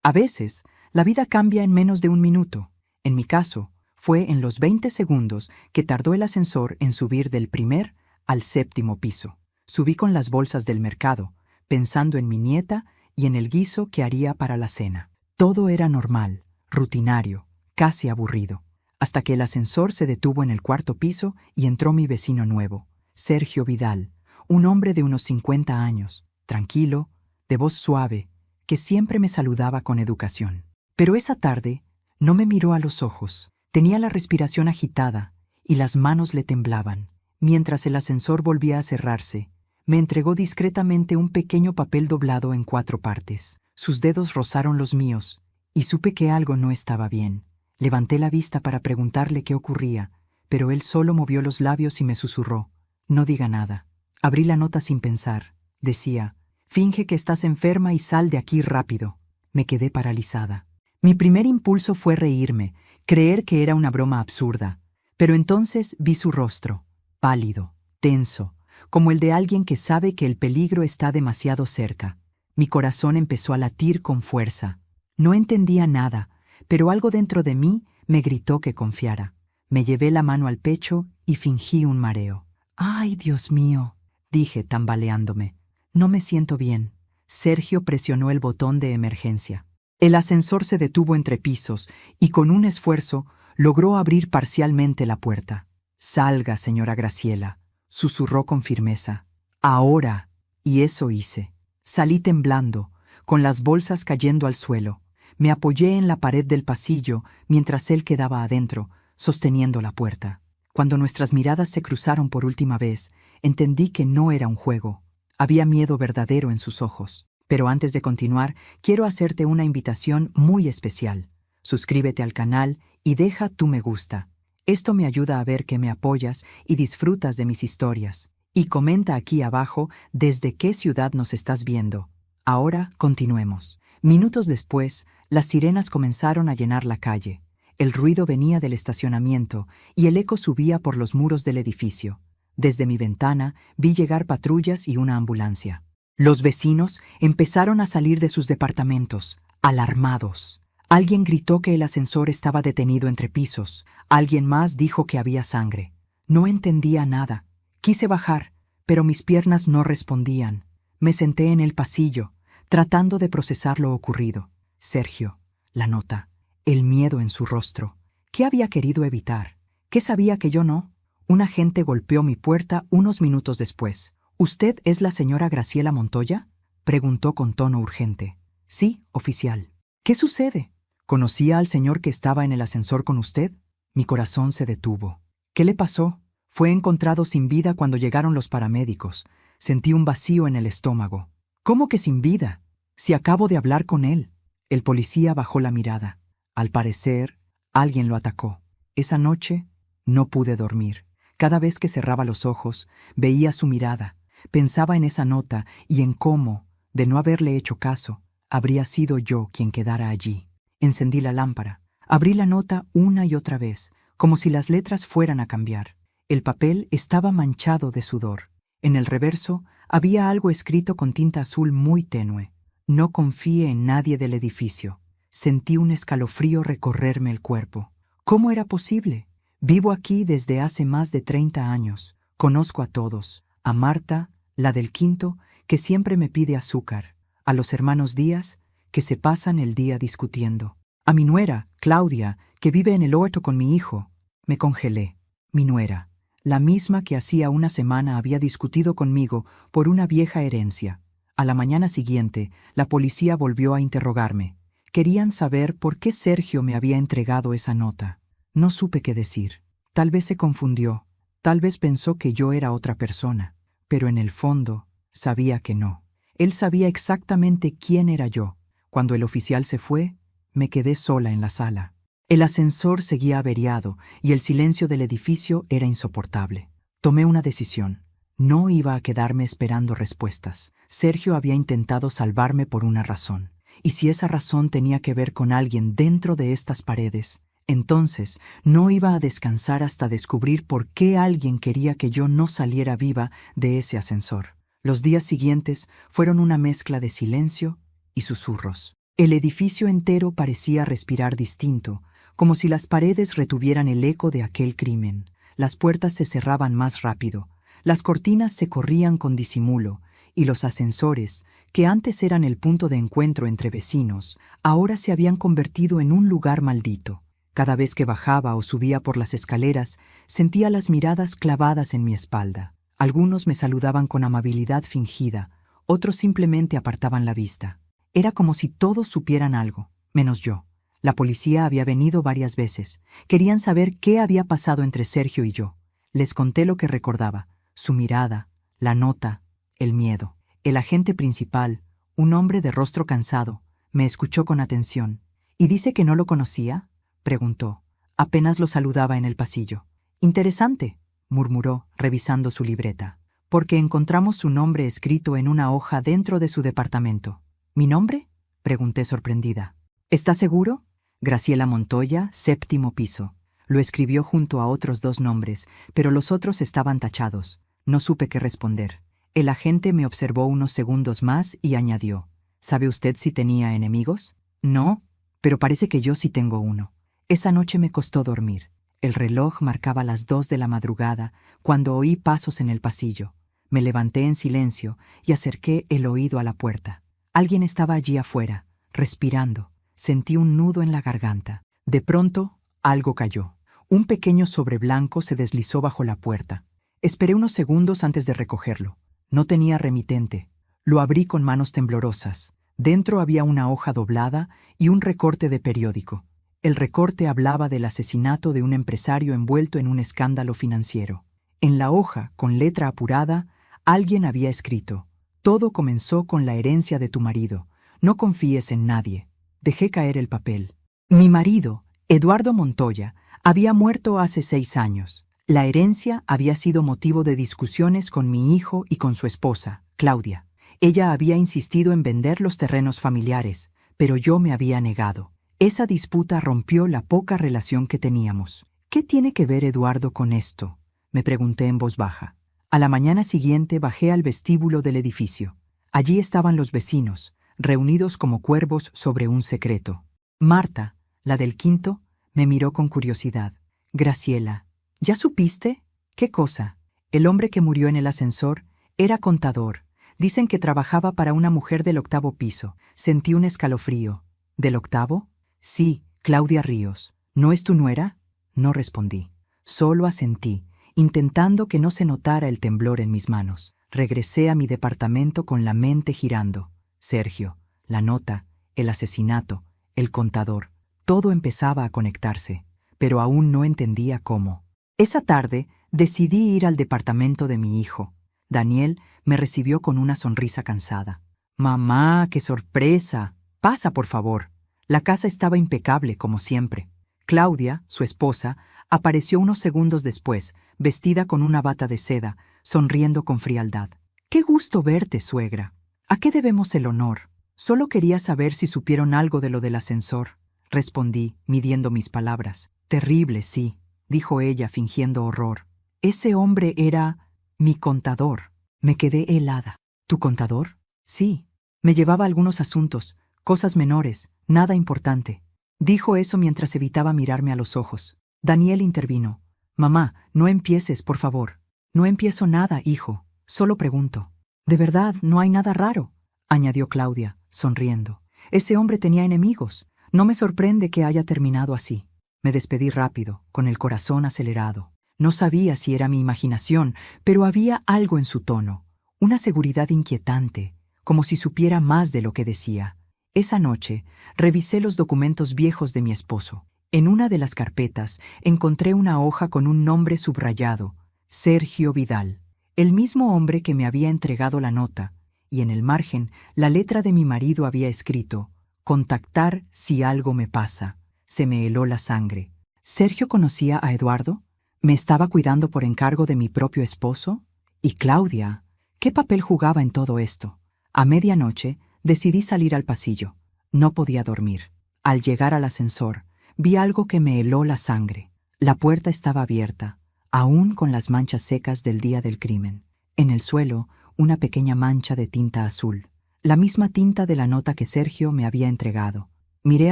A veces, la vida cambia en menos de un minuto. En mi caso, fue en los 20 segundos que tardó el ascensor en subir del primer al séptimo piso. Subí con las bolsas del mercado, pensando en mi nieta y en el guiso que haría para la cena. Todo era normal, rutinario, casi aburrido, hasta que el ascensor se detuvo en el cuarto piso y entró mi vecino nuevo, Sergio Vidal, un hombre de unos 50 años, tranquilo, de voz suave, que siempre me saludaba con educación. Pero esa tarde no me miró a los ojos. Tenía la respiración agitada y las manos le temblaban. Mientras el ascensor volvía a cerrarse, me entregó discretamente un pequeño papel doblado en 4 partes. Sus dedos rozaron los míos y supe que algo no estaba bien. Levanté la vista para preguntarle qué ocurría, pero él solo movió los labios y me susurró: «No diga nada». Abrí la nota sin pensar. Decía: «Finge que estás enferma y sal de aquí rápido». Me quedé paralizada. Mi primer impulso fue reírme, creer que era una broma absurda, pero entonces vi su rostro, pálido, tenso, como el de alguien que sabe que el peligro está demasiado cerca. Mi corazón empezó a latir con fuerza. No entendía nada, pero algo dentro de mí me gritó que confiara. Me llevé la mano al pecho y fingí un mareo. «¡Ay, Dios mío!», dije tambaleándome. «No me siento bien». Sergio presionó el botón de emergencia. El ascensor se detuvo entre pisos y con un esfuerzo logró abrir parcialmente la puerta. «Salga, señora Graciela», susurró con firmeza. «Ahora». Y eso hice. Salí temblando, con las bolsas cayendo al suelo. Me apoyé en la pared del pasillo mientras él quedaba adentro, sosteniendo la puerta. Cuando nuestras miradas se cruzaron por última vez, entendí que no era un juego. Había miedo verdadero en sus ojos. Pero antes de continuar, quiero hacerte una invitación muy especial. Suscríbete al canal y deja tu me gusta. Esto me ayuda a ver que me apoyas y disfrutas de mis historias. Y comenta aquí abajo desde qué ciudad nos estás viendo. Ahora continuemos. Minutos después, las sirenas comenzaron a llenar la calle. El ruido venía del estacionamiento y el eco subía por los muros del edificio. Desde mi ventana vi llegar patrullas y una ambulancia. Los vecinos empezaron a salir de sus departamentos, alarmados. Alguien gritó que el ascensor estaba detenido entre pisos. Alguien más dijo que había sangre. No entendía nada. Quise bajar, pero mis piernas no respondían. Me senté en el pasillo, tratando de procesar lo ocurrido. Sergio, la nota, el miedo en su rostro. ¿Qué había querido evitar? ¿Qué sabía que yo no? Un agente golpeó mi puerta unos minutos después. «¿Usted es la señora Graciela Montoya?», preguntó con tono urgente. «Sí, oficial». «¿Qué sucede? ¿Conocía al señor que estaba en el ascensor con usted?». Mi corazón se detuvo. «¿Qué le pasó?». «Fue encontrado sin vida cuando llegaron los paramédicos. Sentí un vacío en el estómago». «¿Cómo que sin vida? Si acabo de hablar con él». El policía bajó la mirada. Al parecer, alguien lo atacó. Esa noche no pude dormir. Cada vez que cerraba los ojos, veía su mirada. Pensaba en esa nota y en cómo, de no haberle hecho caso, habría sido yo quien quedara allí. Encendí la lámpara. Abrí la nota una y otra vez, como si las letras fueran a cambiar. El papel estaba manchado de sudor. En el reverso había algo escrito con tinta azul muy tenue. «No confíe en nadie del edificio». Sentí un escalofrío recorrerme el cuerpo. ¿Cómo era posible? Vivo aquí desde hace más de 30 años. Conozco a todos. A Marta, la del quinto, que siempre me pide azúcar. A los hermanos Díaz, que se pasan el día discutiendo. A mi nuera, Claudia, que vive en el huerto con mi hijo. Me congelé. Mi nuera, la misma que hacía una semana había discutido conmigo por una vieja herencia. A la mañana siguiente, la policía volvió a interrogarme. Querían saber por qué Sergio me había entregado esa nota. No supe qué decir. Tal vez se confundió. Tal vez pensó que yo era otra persona. Pero en el fondo, sabía que no. Él sabía exactamente quién era yo. Cuando el oficial se fue, me quedé sola en la sala. El ascensor seguía averiado y el silencio del edificio era insoportable. Tomé una decisión. No iba a quedarme esperando respuestas. Sergio había intentado salvarme por una razón. Y si esa razón tenía que ver con alguien dentro de estas paredes, entonces no iba a descansar hasta descubrir por qué alguien quería que yo no saliera viva de ese ascensor. Los días siguientes fueron una mezcla de silencio y susurros. El edificio entero parecía respirar distinto, como si las paredes retuvieran el eco de aquel crimen. Las puertas se cerraban más rápido, las cortinas se corrían con disimulo, y los ascensores, que antes eran el punto de encuentro entre vecinos, ahora se habían convertido en un lugar maldito. Cada vez que bajaba o subía por las escaleras, sentía las miradas clavadas en mi espalda. Algunos me saludaban con amabilidad fingida, otros simplemente apartaban la vista. Era como si todos supieran algo, menos yo. La policía había venido varias veces. Querían saber qué había pasado entre Sergio y yo. Les conté lo que recordaba, su mirada, la nota, el miedo. El agente principal, un hombre de rostro cansado, me escuchó con atención. ¿Y dice que no lo conocía?, preguntó. Apenas lo saludaba en el pasillo. Interesante, murmuró, revisando su libreta, porque encontramos su nombre escrito en una hoja dentro de su departamento. ¿Mi nombre?, pregunté sorprendida. ¿Está seguro? Graciela Montoya, 7º piso. Lo escribió junto a otros 2 nombres, pero los otros estaban tachados. No supe qué responder. El agente me observó unos segundos más y añadió: ¿Sabe usted si tenía enemigos? No, pero parece que yo sí tengo uno. Esa noche me costó dormir. El reloj marcaba las 2 de la madrugada cuando oí pasos en el pasillo. Me levanté en silencio y acerqué el oído a la puerta. Alguien estaba allí afuera, respirando. Sentí un nudo en la garganta. De pronto, algo cayó. Un pequeño sobre blanco se deslizó bajo la puerta. Esperé unos segundos antes de recogerlo. No tenía remitente. Lo abrí con manos temblorosas. Dentro había una hoja doblada y un recorte de periódico. El recorte hablaba del asesinato de un empresario envuelto en un escándalo financiero. En la hoja, con letra apurada, alguien había escrito: «Todo comenzó con la herencia de tu marido. No confíes en nadie». Dejé caer el papel. Mi marido, Eduardo Montoya, había muerto hace 6 años. La herencia había sido motivo de discusiones con mi hijo y con su esposa, Claudia. Ella había insistido en vender los terrenos familiares, pero yo me había negado. Esa disputa rompió la poca relación que teníamos. ¿Qué tiene que ver Eduardo con esto?, me pregunté en voz baja. A la mañana siguiente bajé al vestíbulo del edificio. Allí estaban los vecinos, reunidos como cuervos sobre un secreto. Marta, la del quinto, me miró con curiosidad. Graciela, ¿ya supiste? ¿Qué cosa? El hombre que murió en el ascensor era contador. Dicen que trabajaba para una mujer del 8º piso. Sentí un escalofrío. ¿Del 8º? Sí, Claudia Ríos. ¿No es tu nuera? No respondí. Solo asentí, intentando que no se notara el temblor en mis manos. Regresé a mi departamento con la mente girando. Sergio, la nota, el asesinato, el contador. Todo empezaba a conectarse, pero aún no entendía cómo. Esa tarde decidí ir al departamento de mi hijo. Daniel me recibió con una sonrisa cansada. «Mamá, qué sorpresa. Pasa, por favor». La casa estaba impecable, como siempre. Claudia, su esposa, apareció unos segundos después, vestida con una bata de seda, sonriendo con frialdad. «Qué gusto verte, suegra. ¿A qué debemos el honor? Solo quería saber si supieron algo de lo del ascensor», respondí, midiendo mis palabras. «Terrible, sí», dijo ella, fingiendo horror. «Ese hombre era mi contador». Me quedé helada. ¿Tu contador? Sí. Me llevaba algunos asuntos, cosas menores, nada importante. Dijo eso mientras evitaba mirarme a los ojos. Daniel intervino. «Mamá, no empieces, por favor». «No empiezo nada, hijo. Solo pregunto». «De verdad, no hay nada raro», añadió Claudia, sonriendo. «Ese hombre tenía enemigos. No me sorprende que haya terminado así». Me despedí rápido, con el corazón acelerado. No sabía si era mi imaginación, pero había algo en su tono, una seguridad inquietante, como si supiera más de lo que decía. Esa noche, revisé los documentos viejos de mi esposo. En una de las carpetas encontré una hoja con un nombre subrayado: Sergio Vidal, el mismo hombre que me había entregado la nota, y en el margen la letra de mi marido había escrito: «Contactar si algo me pasa». Se me heló la sangre. ¿Sergio conocía a Eduardo? ¿Me estaba cuidando por encargo de mi propio esposo? ¿Y Claudia? ¿Qué papel jugaba en todo esto? A medianoche decidí salir al pasillo. No podía dormir. Al llegar al ascensor, vi algo que me heló la sangre. La puerta estaba abierta, aún con las manchas secas del día del crimen. En el suelo, una pequeña mancha de tinta azul. la misma tinta de la nota que Sergio me había entregado. Miré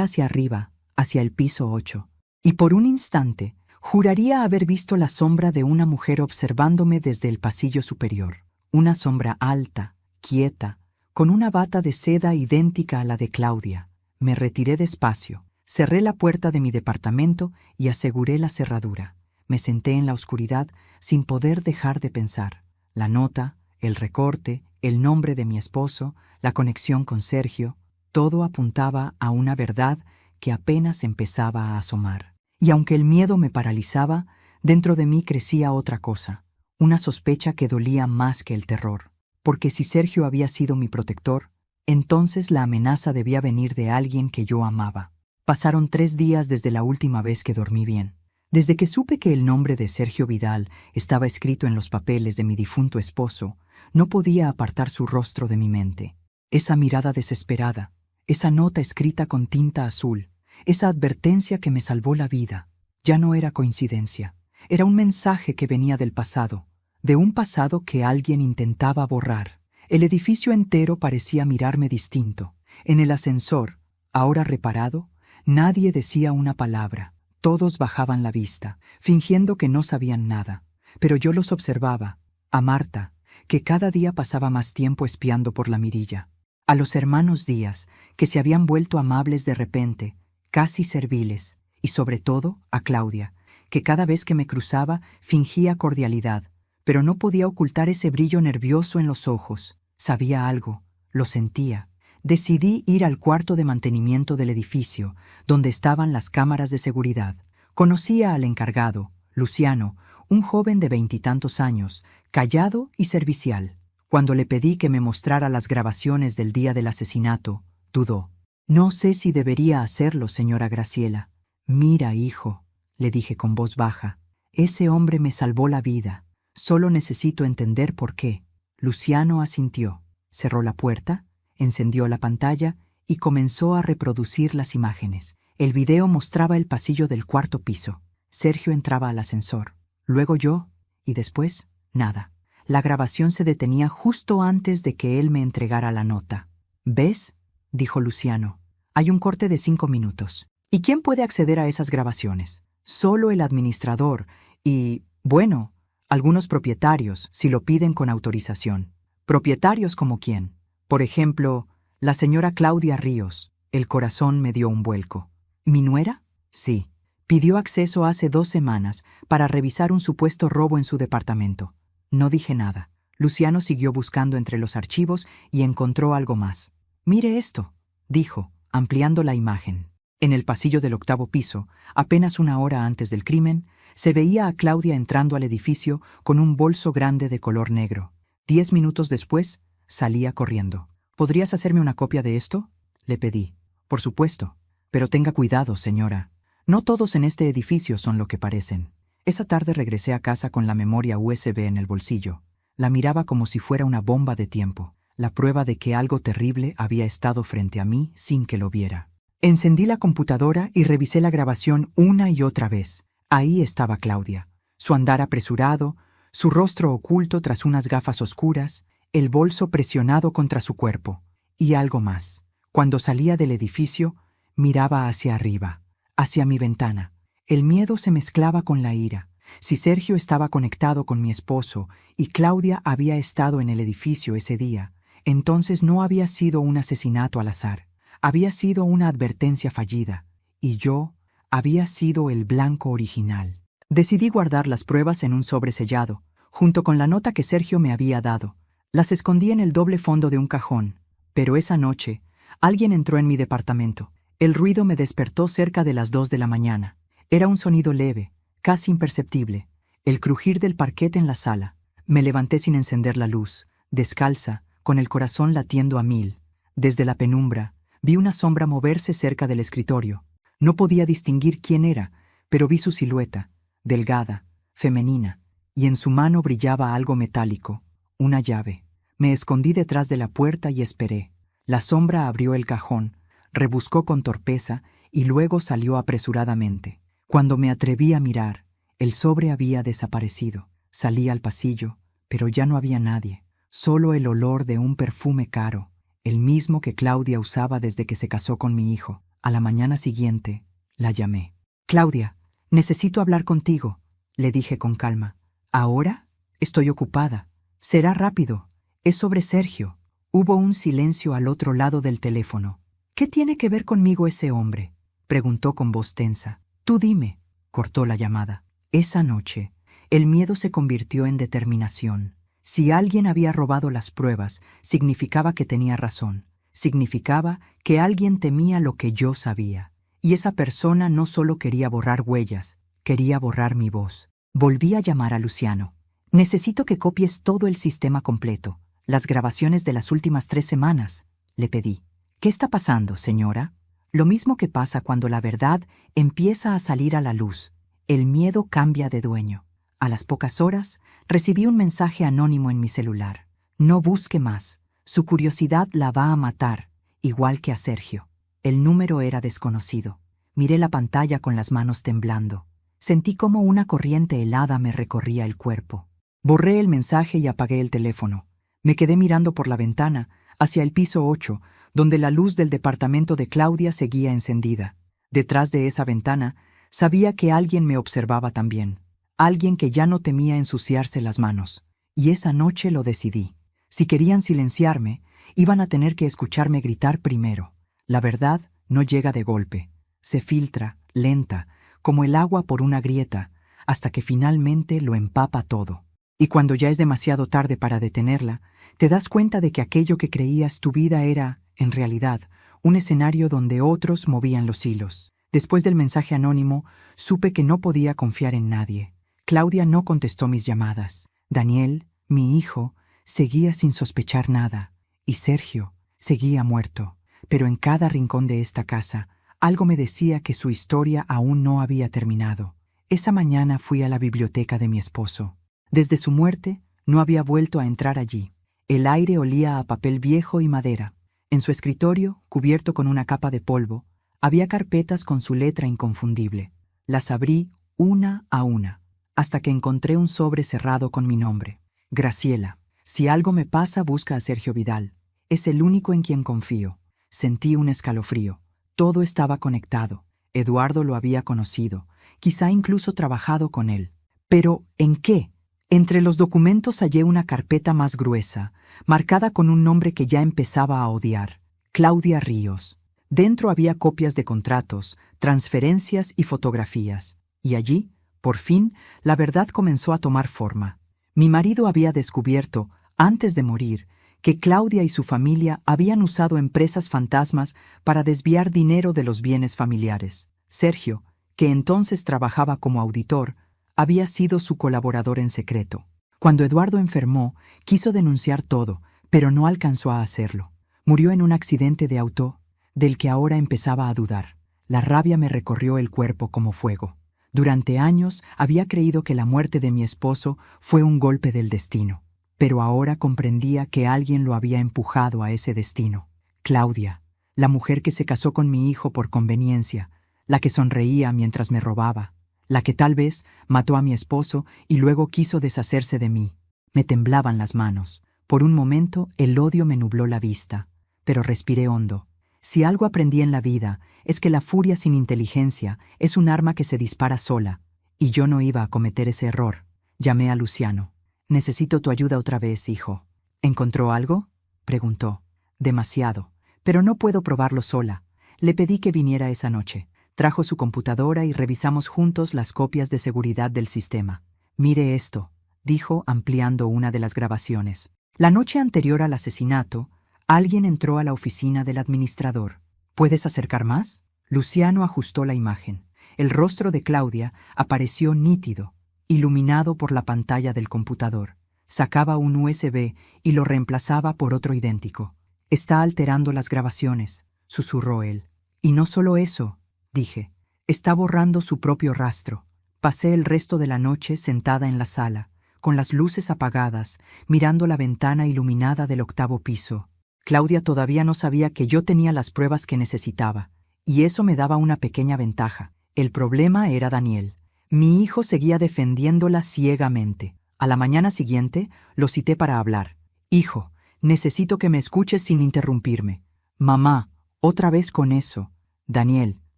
hacia arriba, hacia el piso 8, y por un instante juraría haber visto la sombra de una mujer observándome desde el pasillo superior. Una sombra alta, quieta, con una bata de seda idéntica a la de Claudia. Me retiré despacio, cerré la puerta de mi departamento y aseguré la cerradura. Me senté en la oscuridad sin poder dejar de pensar. La nota, el recorte, el nombre de mi esposo, la conexión con Sergio, todo apuntaba a una verdad que apenas empezaba a asomar. Y aunque el miedo me paralizaba, dentro de mí crecía otra cosa, una sospecha que dolía más que el terror. Porque si Sergio había sido mi protector, entonces la amenaza debía venir de alguien que yo amaba. Pasaron 3 días desde la última vez que dormí bien. Desde que supe que el nombre de Sergio Vidal estaba escrito en los papeles de mi difunto esposo, no podía apartar su rostro de mi mente. Esa mirada desesperada, esa nota escrita con tinta azul, esa advertencia que me salvó la vida, ya no era coincidencia. Era un mensaje que venía del pasado, de un pasado que alguien intentaba borrar. El edificio entero parecía mirarme distinto. En el ascensor, ahora reparado, nadie decía una palabra. Todos bajaban la vista, fingiendo que no sabían nada. Pero yo los observaba, a Marta, que cada día pasaba más tiempo espiando por la mirilla, a los hermanos Díaz, que se habían vuelto amables de repente, casi serviles, y sobre todo a Claudia, que cada vez que me cruzaba fingía cordialidad, pero no podía ocultar ese brillo nervioso en los ojos. Sabía algo, lo sentía. Decidí ir al cuarto de mantenimiento del edificio, donde estaban las cámaras de seguridad. Conocía al encargado, Luciano, un joven de 20 y tantos años, callado y servicial. Cuando le pedí que me mostrara las grabaciones del día del asesinato, dudó. «No sé si debería hacerlo, señora Graciela». «Mira, hijo», le dije con voz baja, «ese hombre me salvó la vida. Solo necesito entender por qué». Luciano asintió, cerró la puerta, encendió la pantalla y comenzó a reproducir las imágenes. El video mostraba el pasillo del 4º piso. Sergio entraba al ascensor, luego yo, y después, nada. La grabación se detenía justo antes de que él me entregara la nota. «¿Ves?», dijo Luciano. «Hay un corte de 5 minutos. ¿Y quién puede acceder a esas grabaciones? Solo el administrador y, bueno, algunos propietarios, si lo piden con autorización». «¿Propietarios como quién?». «Por ejemplo, la señora Claudia Ríos». El corazón me dio un vuelco. «¿Mi nuera?». «Sí. Pidió acceso hace 2 semanas para revisar un supuesto robo en su departamento». No dije nada. Luciano siguió buscando entre los archivos y encontró algo más. «Mire esto», dijo, ampliando la imagen. En el pasillo del 8º piso, apenas 1 hora antes del crimen, se veía a Claudia entrando al edificio con un bolso grande de color negro. 10 minutos después, salía corriendo. «¿Podrías hacerme una copia de esto?», le pedí. «Por supuesto. Pero tenga cuidado, señora. No todos en este edificio son lo que parecen». Esa tarde regresé a casa con la memoria USB en el bolsillo. La miraba como si fuera una bomba de tiempo, la prueba de que algo terrible había estado frente a mí sin que lo viera. Encendí la computadora y revisé la grabación una y otra vez. Ahí estaba Claudia, su andar apresurado, su rostro oculto tras unas gafas oscuras, el bolso presionado contra su cuerpo. Y algo más. Cuando salía del edificio, miraba hacia arriba, hacia mi ventana. El miedo se mezclaba con la ira. Si Sergio estaba conectado con mi esposo y Claudia había estado en el edificio ese día, entonces no había sido un asesinato al azar. Había sido una advertencia fallida, y yo había sido el blanco original. Decidí guardar las pruebas en un sobre sellado, junto con la nota que Sergio me había dado. Las escondí en el doble fondo de un cajón, pero esa noche alguien entró en mi departamento. El ruido me despertó cerca de las 2 de la mañana. Era un sonido leve, casi imperceptible, el crujir del parquet en la sala. Me levanté sin encender la luz, descalza, con el corazón latiendo a 1000. Desde la penumbra, vi una sombra moverse cerca del escritorio. No podía distinguir quién era, pero vi su silueta, delgada, femenina, y en su mano brillaba algo metálico, una llave. Me escondí detrás de la puerta y esperé. La sombra abrió el cajón, rebuscó con torpeza y luego salió apresuradamente. Cuando me atreví a mirar, el sobre había desaparecido. Salí al pasillo, pero ya no había nadie, solo el olor de un perfume caro. el mismo que Claudia usaba desde que se casó con mi hijo. A la mañana siguiente, la llamé. «Claudia, necesito hablar contigo», le dije con calma. «¿Ahora? Estoy ocupada. Será rápido. Es sobre Sergio». Hubo un silencio al otro lado del teléfono. «¿Qué tiene que ver conmigo ese hombre?», preguntó con voz tensa. «Tú dime», cortó la llamada. Esa noche, el miedo se convirtió en determinación. Si alguien había robado las pruebas, significaba que tenía razón. Significaba que alguien temía lo que yo sabía. Y esa persona no solo quería borrar huellas, quería borrar mi voz. Volví a llamar a Luciano. «Necesito que copies todo el sistema completo, las grabaciones de las últimas 3 semanas», le pedí. «¿Qué está pasando, señora?». «Lo mismo que pasa cuando la verdad empieza a salir a la luz. El miedo cambia de dueño». A las pocas horas, recibí un mensaje anónimo en mi celular. «No busque más. Su curiosidad la va a matar, igual que a Sergio». El número era desconocido. Miré la pantalla con las manos temblando. Sentí como una corriente helada me recorría el cuerpo. Borré el mensaje y apagué el teléfono. Me quedé mirando por la ventana, hacia el piso 8, donde la luz del departamento de Claudia seguía encendida. Detrás de esa ventana, sabía que alguien me observaba también. Alguien que ya no temía ensuciarse las manos. Y esa noche lo decidí. Si querían silenciarme, iban a tener que escucharme gritar primero. La verdad no llega de golpe. Se filtra, lenta, como el agua por una grieta, hasta que finalmente lo empapa todo. Y cuando ya es demasiado tarde para detenerla, te das cuenta de que aquello que creías tu vida era, en realidad, un escenario donde otros movían los hilos. Después del mensaje anónimo, supe que no podía confiar en nadie. Claudia no contestó mis llamadas. Daniel, mi hijo, seguía sin sospechar nada. Y Sergio seguía muerto. Pero en cada rincón de esta casa, algo me decía que su historia aún no había terminado. Esa mañana fui a la biblioteca de mi esposo. Desde su muerte, no había vuelto a entrar allí. El aire olía a papel viejo y madera. En su escritorio, cubierto con una capa de polvo, había carpetas con su letra inconfundible. Las abrí una a una, hasta que encontré un sobre cerrado con mi nombre. Graciela. Si algo me pasa, busca a Sergio Vidal. Es el único en quien confío. Sentí un escalofrío. Todo estaba conectado. Eduardo lo había conocido, quizá incluso trabajado con él. ¿Pero en qué? Entre los documentos hallé una carpeta más gruesa, marcada con un nombre que ya empezaba a odiar: Claudia Ríos. Dentro había copias de contratos, transferencias y fotografías. Y allí, por fin, la verdad comenzó a tomar forma. Mi marido había descubierto, antes de morir, que Claudia y su familia habían usado empresas fantasmas para desviar dinero de los bienes familiares. Sergio, que entonces trabajaba como auditor, había sido su colaborador en secreto. Cuando Eduardo enfermó, quiso denunciar todo, pero no alcanzó a hacerlo. Murió en un accidente de auto, del que ahora empezaba a dudar. La rabia me recorrió el cuerpo como fuego. Durante años había creído que la muerte de mi esposo fue un golpe del destino. Pero ahora comprendía que alguien lo había empujado a ese destino. Claudia, la mujer que se casó con mi hijo por conveniencia, la que sonreía mientras me robaba, la que tal vez mató a mi esposo y luego quiso deshacerse de mí. Me temblaban las manos. Por un momento el odio me nubló la vista, pero respiré hondo. Si algo aprendí en la vida es que la furia sin inteligencia es un arma que se dispara sola, y yo no iba a cometer ese error. Llamé a Luciano. «Necesito tu ayuda otra vez, hijo». «¿Encontró algo?», preguntó. «Demasiado, pero no puedo probarlo sola». Le pedí que viniera esa noche. Trajo su computadora y revisamos juntos las copias de seguridad del sistema. «Mire esto», dijo ampliando una de las grabaciones. La noche anterior al asesinato, alguien entró a la oficina del administrador. «¿Puedes acercar más?». Luciano ajustó la imagen. El rostro de Claudia apareció nítido, iluminado por la pantalla del computador. Sacaba un USB y lo reemplazaba por otro idéntico. «Está alterando las grabaciones», susurró él. «Y no solo eso», dije. «Está borrando su propio rastro». Pasé el resto de la noche sentada en la sala, con las luces apagadas, mirando la ventana iluminada del 8º piso. Claudia todavía no sabía que yo tenía las pruebas que necesitaba, y eso me daba una pequeña ventaja. El problema era Daniel. Mi hijo seguía defendiéndola ciegamente. A la mañana siguiente lo cité para hablar. «Hijo, Necesito que me escuches sin interrumpirme. Mamá, otra vez con eso. Daniel,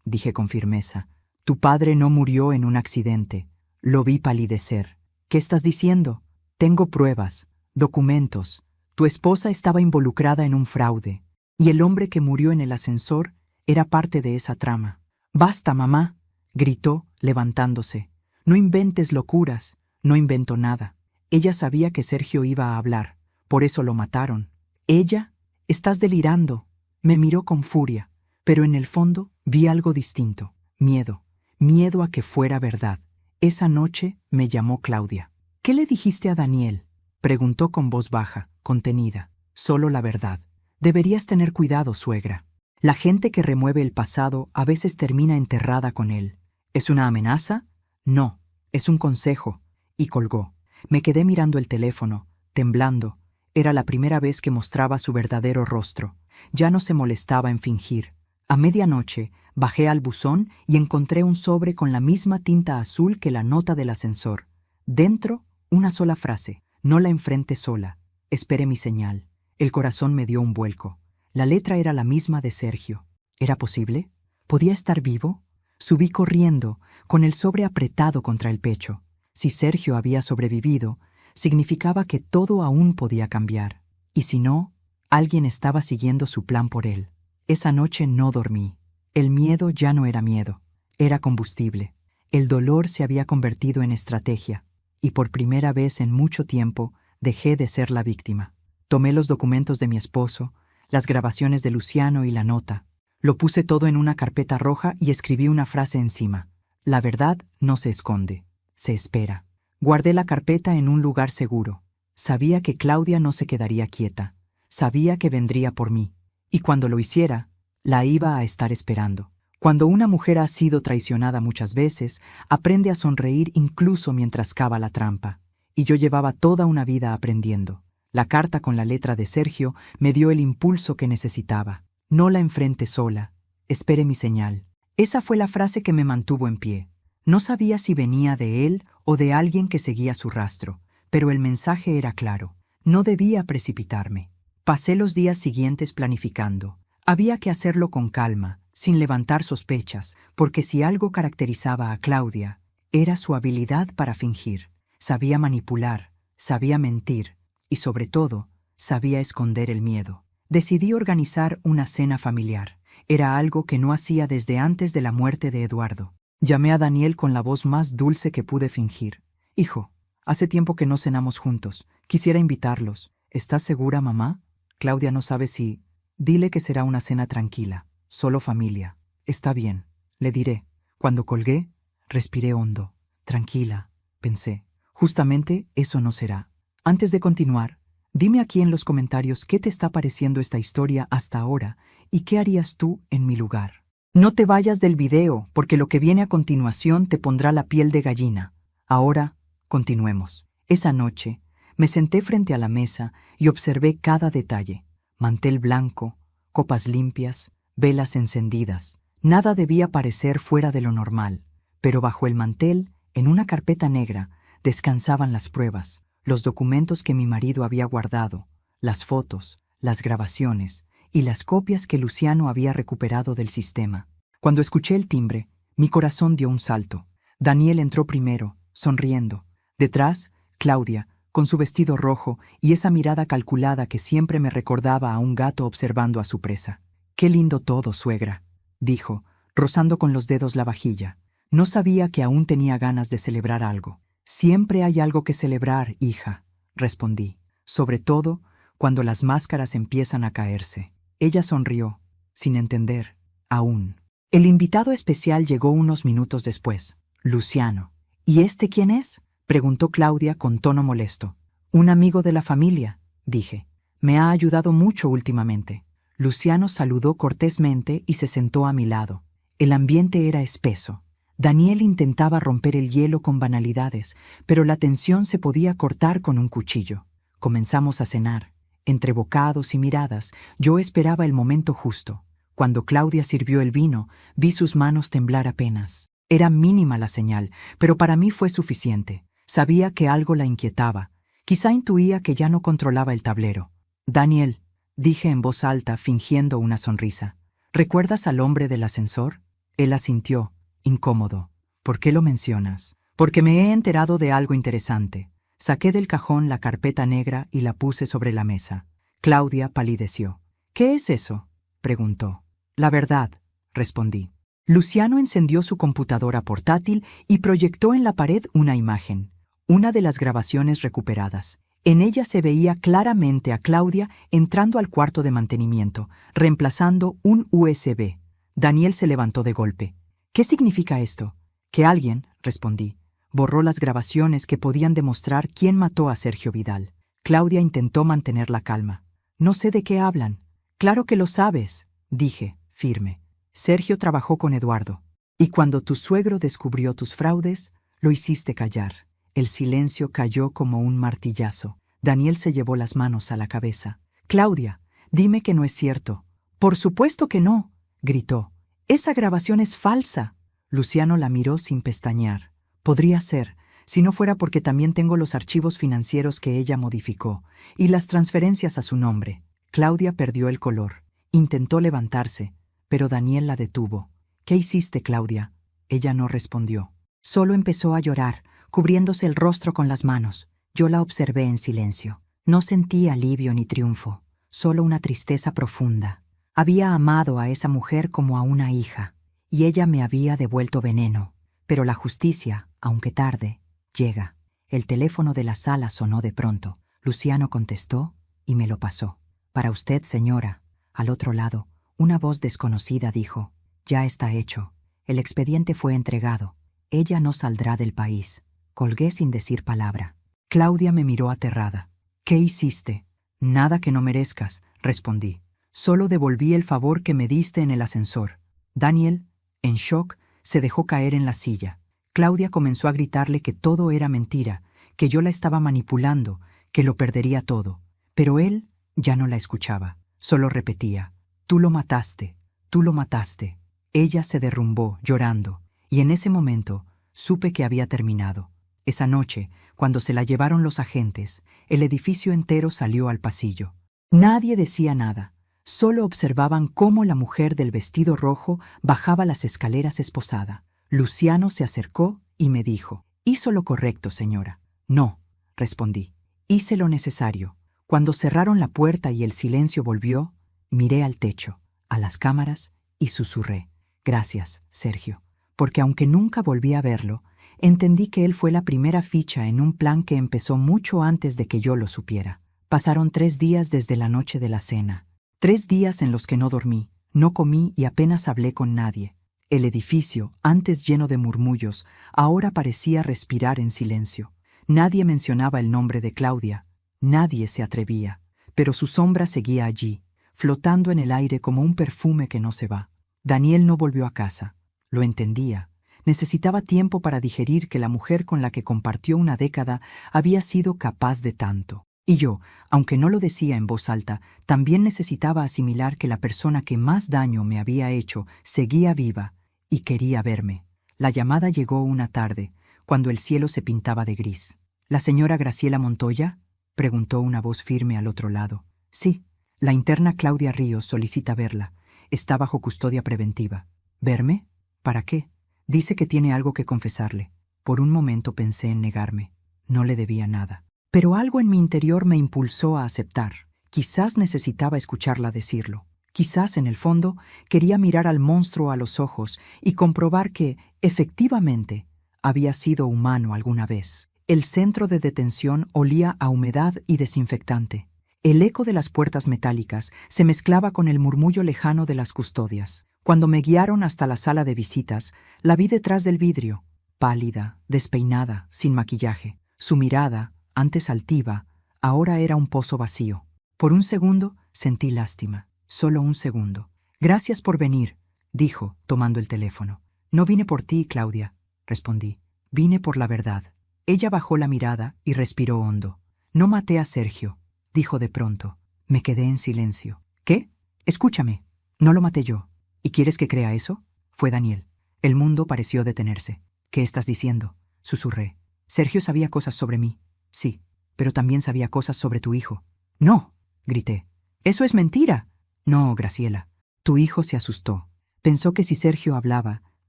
dije con firmeza, tu padre no murió en un accidente. Lo vi palidecer. ¿Qué estás diciendo? Tengo pruebas, documentos. Tu esposa estaba involucrada en un fraude, y el hombre que murió en el ascensor era parte de esa trama. Basta, mamá, gritó, levantándose. No inventes locuras. No inventó nada. Ella sabía que Sergio iba a hablar, por eso lo mataron. ¿Ella? Estás delirando. Me miró con furia, pero en el fondo vi algo distinto. Miedo. Miedo a que fuera verdad. Esa noche me llamó Claudia. ¿Qué le dijiste a Daniel? Preguntó con voz baja, contenida. Solo la verdad. Deberías tener cuidado, suegra. La gente que remueve el pasado a veces termina enterrada con él. ¿Es una amenaza? No, es un consejo. Y colgó. Me quedé mirando el teléfono, temblando. Era la primera vez que mostraba su verdadero rostro. Ya no se molestaba en fingir. A medianoche, bajé al buzón y encontré un sobre con la misma tinta azul que la nota del ascensor. Dentro, una sola frase. No la enfrente sola. Espere mi señal. El corazón me dio un vuelco. La letra era la misma de Sergio. ¿Era posible? ¿Podía estar vivo? Subí corriendo, con el sobre apretado contra el pecho. Si Sergio había sobrevivido, significaba que todo aún podía cambiar. Y si no, alguien estaba siguiendo su plan por él. Esa noche no dormí. El miedo ya no era miedo, era combustible. El dolor se había convertido en estrategia, y por primera vez en mucho tiempo dejé de ser la víctima. Tomé los documentos de mi esposo, las grabaciones de Luciano y la nota. Lo puse todo en una carpeta roja y escribí una frase encima. La verdad no se esconde, se espera. Guardé la carpeta en un lugar seguro. Sabía que Claudia no se quedaría quieta. Sabía que vendría por mí. Y cuando lo hiciera, la iba a estar esperando. Cuando una mujer ha sido traicionada muchas veces, aprende a sonreír incluso mientras cava la trampa. Y yo llevaba toda una vida aprendiendo. La carta con la letra de Sergio me dio el impulso que necesitaba. No la enfrente sola. Espere mi señal. Esa fue la frase que me mantuvo en pie. No sabía si venía de él o de alguien que seguía su rastro, pero el mensaje era claro. No debía precipitarme. Pasé los días siguientes planificando. Había que hacerlo con calma, sin levantar sospechas, porque si algo caracterizaba a Claudia, era su habilidad para fingir. Sabía manipular, sabía mentir y, sobre todo, sabía esconder el miedo. Decidí organizar una cena familiar. Era algo que no hacía desde antes de la muerte de Eduardo. Llamé a Daniel con la voz más dulce que pude fingir. Hijo, hace tiempo que no cenamos juntos. Quisiera invitarlos. ¿Estás segura, mamá? Claudia no sabe si... Dile que será una cena tranquila, solo familia. Está bien, le diré. Cuando colgué, respiré hondo. Tranquila, pensé. Justamente eso no será. Antes de continuar, dime aquí en los comentarios qué te está pareciendo esta historia hasta ahora y qué harías tú en mi lugar. No te vayas del video, porque lo que viene a continuación te pondrá la piel de gallina. Ahora, continuemos. Esa noche, me senté frente a la mesa y observé cada detalle. Mantel blanco, copas limpias, velas encendidas. Nada debía parecer fuera de lo normal, pero bajo el mantel, en una carpeta negra, descansaban las pruebas, los documentos que mi marido había guardado, las fotos, las grabaciones y las copias que Luciano había recuperado del sistema. Cuando escuché el timbre, mi corazón dio un salto. Daniel entró primero, sonriendo. Detrás, Claudia, con su vestido rojo y esa mirada calculada que siempre me recordaba a un gato observando a su presa. «Qué lindo todo, suegra», dijo, rozando con los dedos la vajilla. No sabía que aún tenía ganas de celebrar algo. «Siempre hay algo que celebrar, hija», respondí, sobre todo cuando las máscaras empiezan a caerse. Ella sonrió, sin entender, aún. El invitado especial llegó unos minutos después, Luciano. «¿Y este quién es?», preguntó Claudia con tono molesto. «Un amigo de la familia», dije. «Me ha ayudado mucho últimamente». Luciano saludó cortésmente y se sentó a mi lado. El ambiente era espeso. Daniel intentaba romper el hielo con banalidades, pero la tensión se podía cortar con un cuchillo. Comenzamos a cenar. Entre bocados y miradas, yo esperaba el momento justo. Cuando Claudia sirvió el vino, vi sus manos temblar apenas. Era mínima la señal, pero para mí fue suficiente. Sabía que algo la inquietaba. Quizá intuía que ya no controlaba el tablero. Daniel, dije en voz alta, fingiendo una sonrisa. ¿Recuerdas al hombre del ascensor? Él asintió, incómodo. ¿Por qué lo mencionas? Porque me he enterado de algo interesante. Saqué del cajón la carpeta negra y la puse sobre la mesa. Claudia palideció. ¿Qué es eso?, preguntó. La verdad, respondí. Luciano encendió su computadora portátil y proyectó en la pared una imagen, una de las grabaciones recuperadas. En ella se veía claramente a Claudia entrando al cuarto de mantenimiento, reemplazando un USB. Daniel se levantó de golpe. ¿Qué significa esto? Que alguien, respondí, borró las grabaciones que podían demostrar quién mató a Sergio Vidal. Claudia intentó mantener la calma. No sé de qué hablan. Claro que lo sabes, dije, firme. Sergio trabajó con Eduardo. Y cuando tu suegro descubrió tus fraudes, lo hiciste callar. El silencio cayó como un martillazo. Daniel se llevó las manos a la cabeza. Claudia, dime que no es cierto. Por supuesto que no, gritó. Esa grabación es falsa. Luciano la miró sin pestañear. Podría ser, si no fuera porque también tengo los archivos financieros que ella modificó y las transferencias a su nombre. Claudia perdió el color. Intentó levantarse, pero Daniel la detuvo. ¿Qué hiciste, Claudia? Ella no respondió. Solo empezó a llorar, cubriéndose el rostro con las manos. Yo la observé en silencio. No sentí alivio ni triunfo, solo una tristeza profunda. Había amado a esa mujer como a una hija, y ella me había devuelto veneno. Pero la justicia, aunque tarde, llega. El teléfono de la sala sonó de pronto. Luciano contestó y me lo pasó. Para usted, señora. Al otro lado, una voz desconocida dijo, ya está hecho. El expediente fue entregado. Ella no saldrá del país. Colgué sin decir palabra. Claudia me miró aterrada. ¿Qué hiciste? Nada que no merezcas, respondí. Solo devolví el favor que me diste en el ascensor. Daniel, en shock, se dejó caer en la silla. Claudia comenzó a gritarle que todo era mentira, que yo la estaba manipulando, que lo perdería todo. Pero él ya no la escuchaba. Solo repetía, tú lo mataste, tú lo mataste. Ella se derrumbó, llorando, y en ese momento supe que había terminado. Esa noche, cuando se la llevaron los agentes, el edificio entero salió al pasillo. Nadie decía nada. Solo observaban cómo la mujer del vestido rojo bajaba las escaleras esposada. Luciano se acercó y me dijo, «Hizo lo correcto, señora». «No», respondí. «Hice lo necesario». Cuando cerraron la puerta y el silencio volvió, miré al techo, a las cámaras y susurré, «Gracias, Sergio». Porque aunque nunca volví a verlo, entendí que él fue la primera ficha en un plan que empezó mucho antes de que yo lo supiera. Pasaron 3 días desde la noche de la cena. 3 días en los que no dormí, no comí y apenas hablé con nadie. El edificio, antes lleno de murmullos, ahora parecía respirar en silencio. Nadie mencionaba el nombre de Claudia. Nadie se atrevía. Pero su sombra seguía allí, flotando en el aire como un perfume que no se va. Daniel no volvió a casa. Lo entendía. Necesitaba tiempo para digerir que la mujer con la que compartió una década había sido capaz de tanto. Y yo, aunque no lo decía en voz alta, también necesitaba asimilar que la persona que más daño me había hecho seguía viva y quería verme. La llamada llegó una tarde, cuando el cielo se pintaba de gris. ¿La señora Graciela Montoya?, preguntó una voz firme al otro lado. Sí, la interna Claudia Ríos solicita verla. Está bajo custodia preventiva. ¿Verme? ¿Para qué? Dice que tiene algo que confesarle. Por un momento pensé en negarme. No le debía nada. Pero algo en mi interior me impulsó a aceptar. Quizás necesitaba escucharla decirlo. Quizás, en el fondo, quería mirar al monstruo a los ojos y comprobar que, efectivamente, había sido humano alguna vez. El centro de detención olía a humedad y desinfectante. El eco de las puertas metálicas se mezclaba con el murmullo lejano de las custodias. Cuando me guiaron hasta la sala de visitas, la vi detrás del vidrio, pálida, despeinada, sin maquillaje. Su mirada, antes altiva, ahora era un pozo vacío. Por un segundo sentí lástima, solo un segundo. «Gracias por venir», dijo, tomando el teléfono. «No vine por ti, Claudia», respondí. «Vine por la verdad». Ella bajó la mirada y respiró hondo. «No maté a Sergio», dijo de pronto. Me quedé en silencio. «¿Qué? Escúchame. No lo maté yo. ¿Y quieres que crea eso?» Fue Daniel. El mundo pareció detenerse. «¿Qué estás diciendo?», susurré. «Sergio sabía cosas sobre mí». «Sí, pero también sabía cosas sobre tu hijo». «No», grité. ¡Eso es mentira! No, Graciela. Tu hijo se asustó. Pensó que si Sergio hablaba,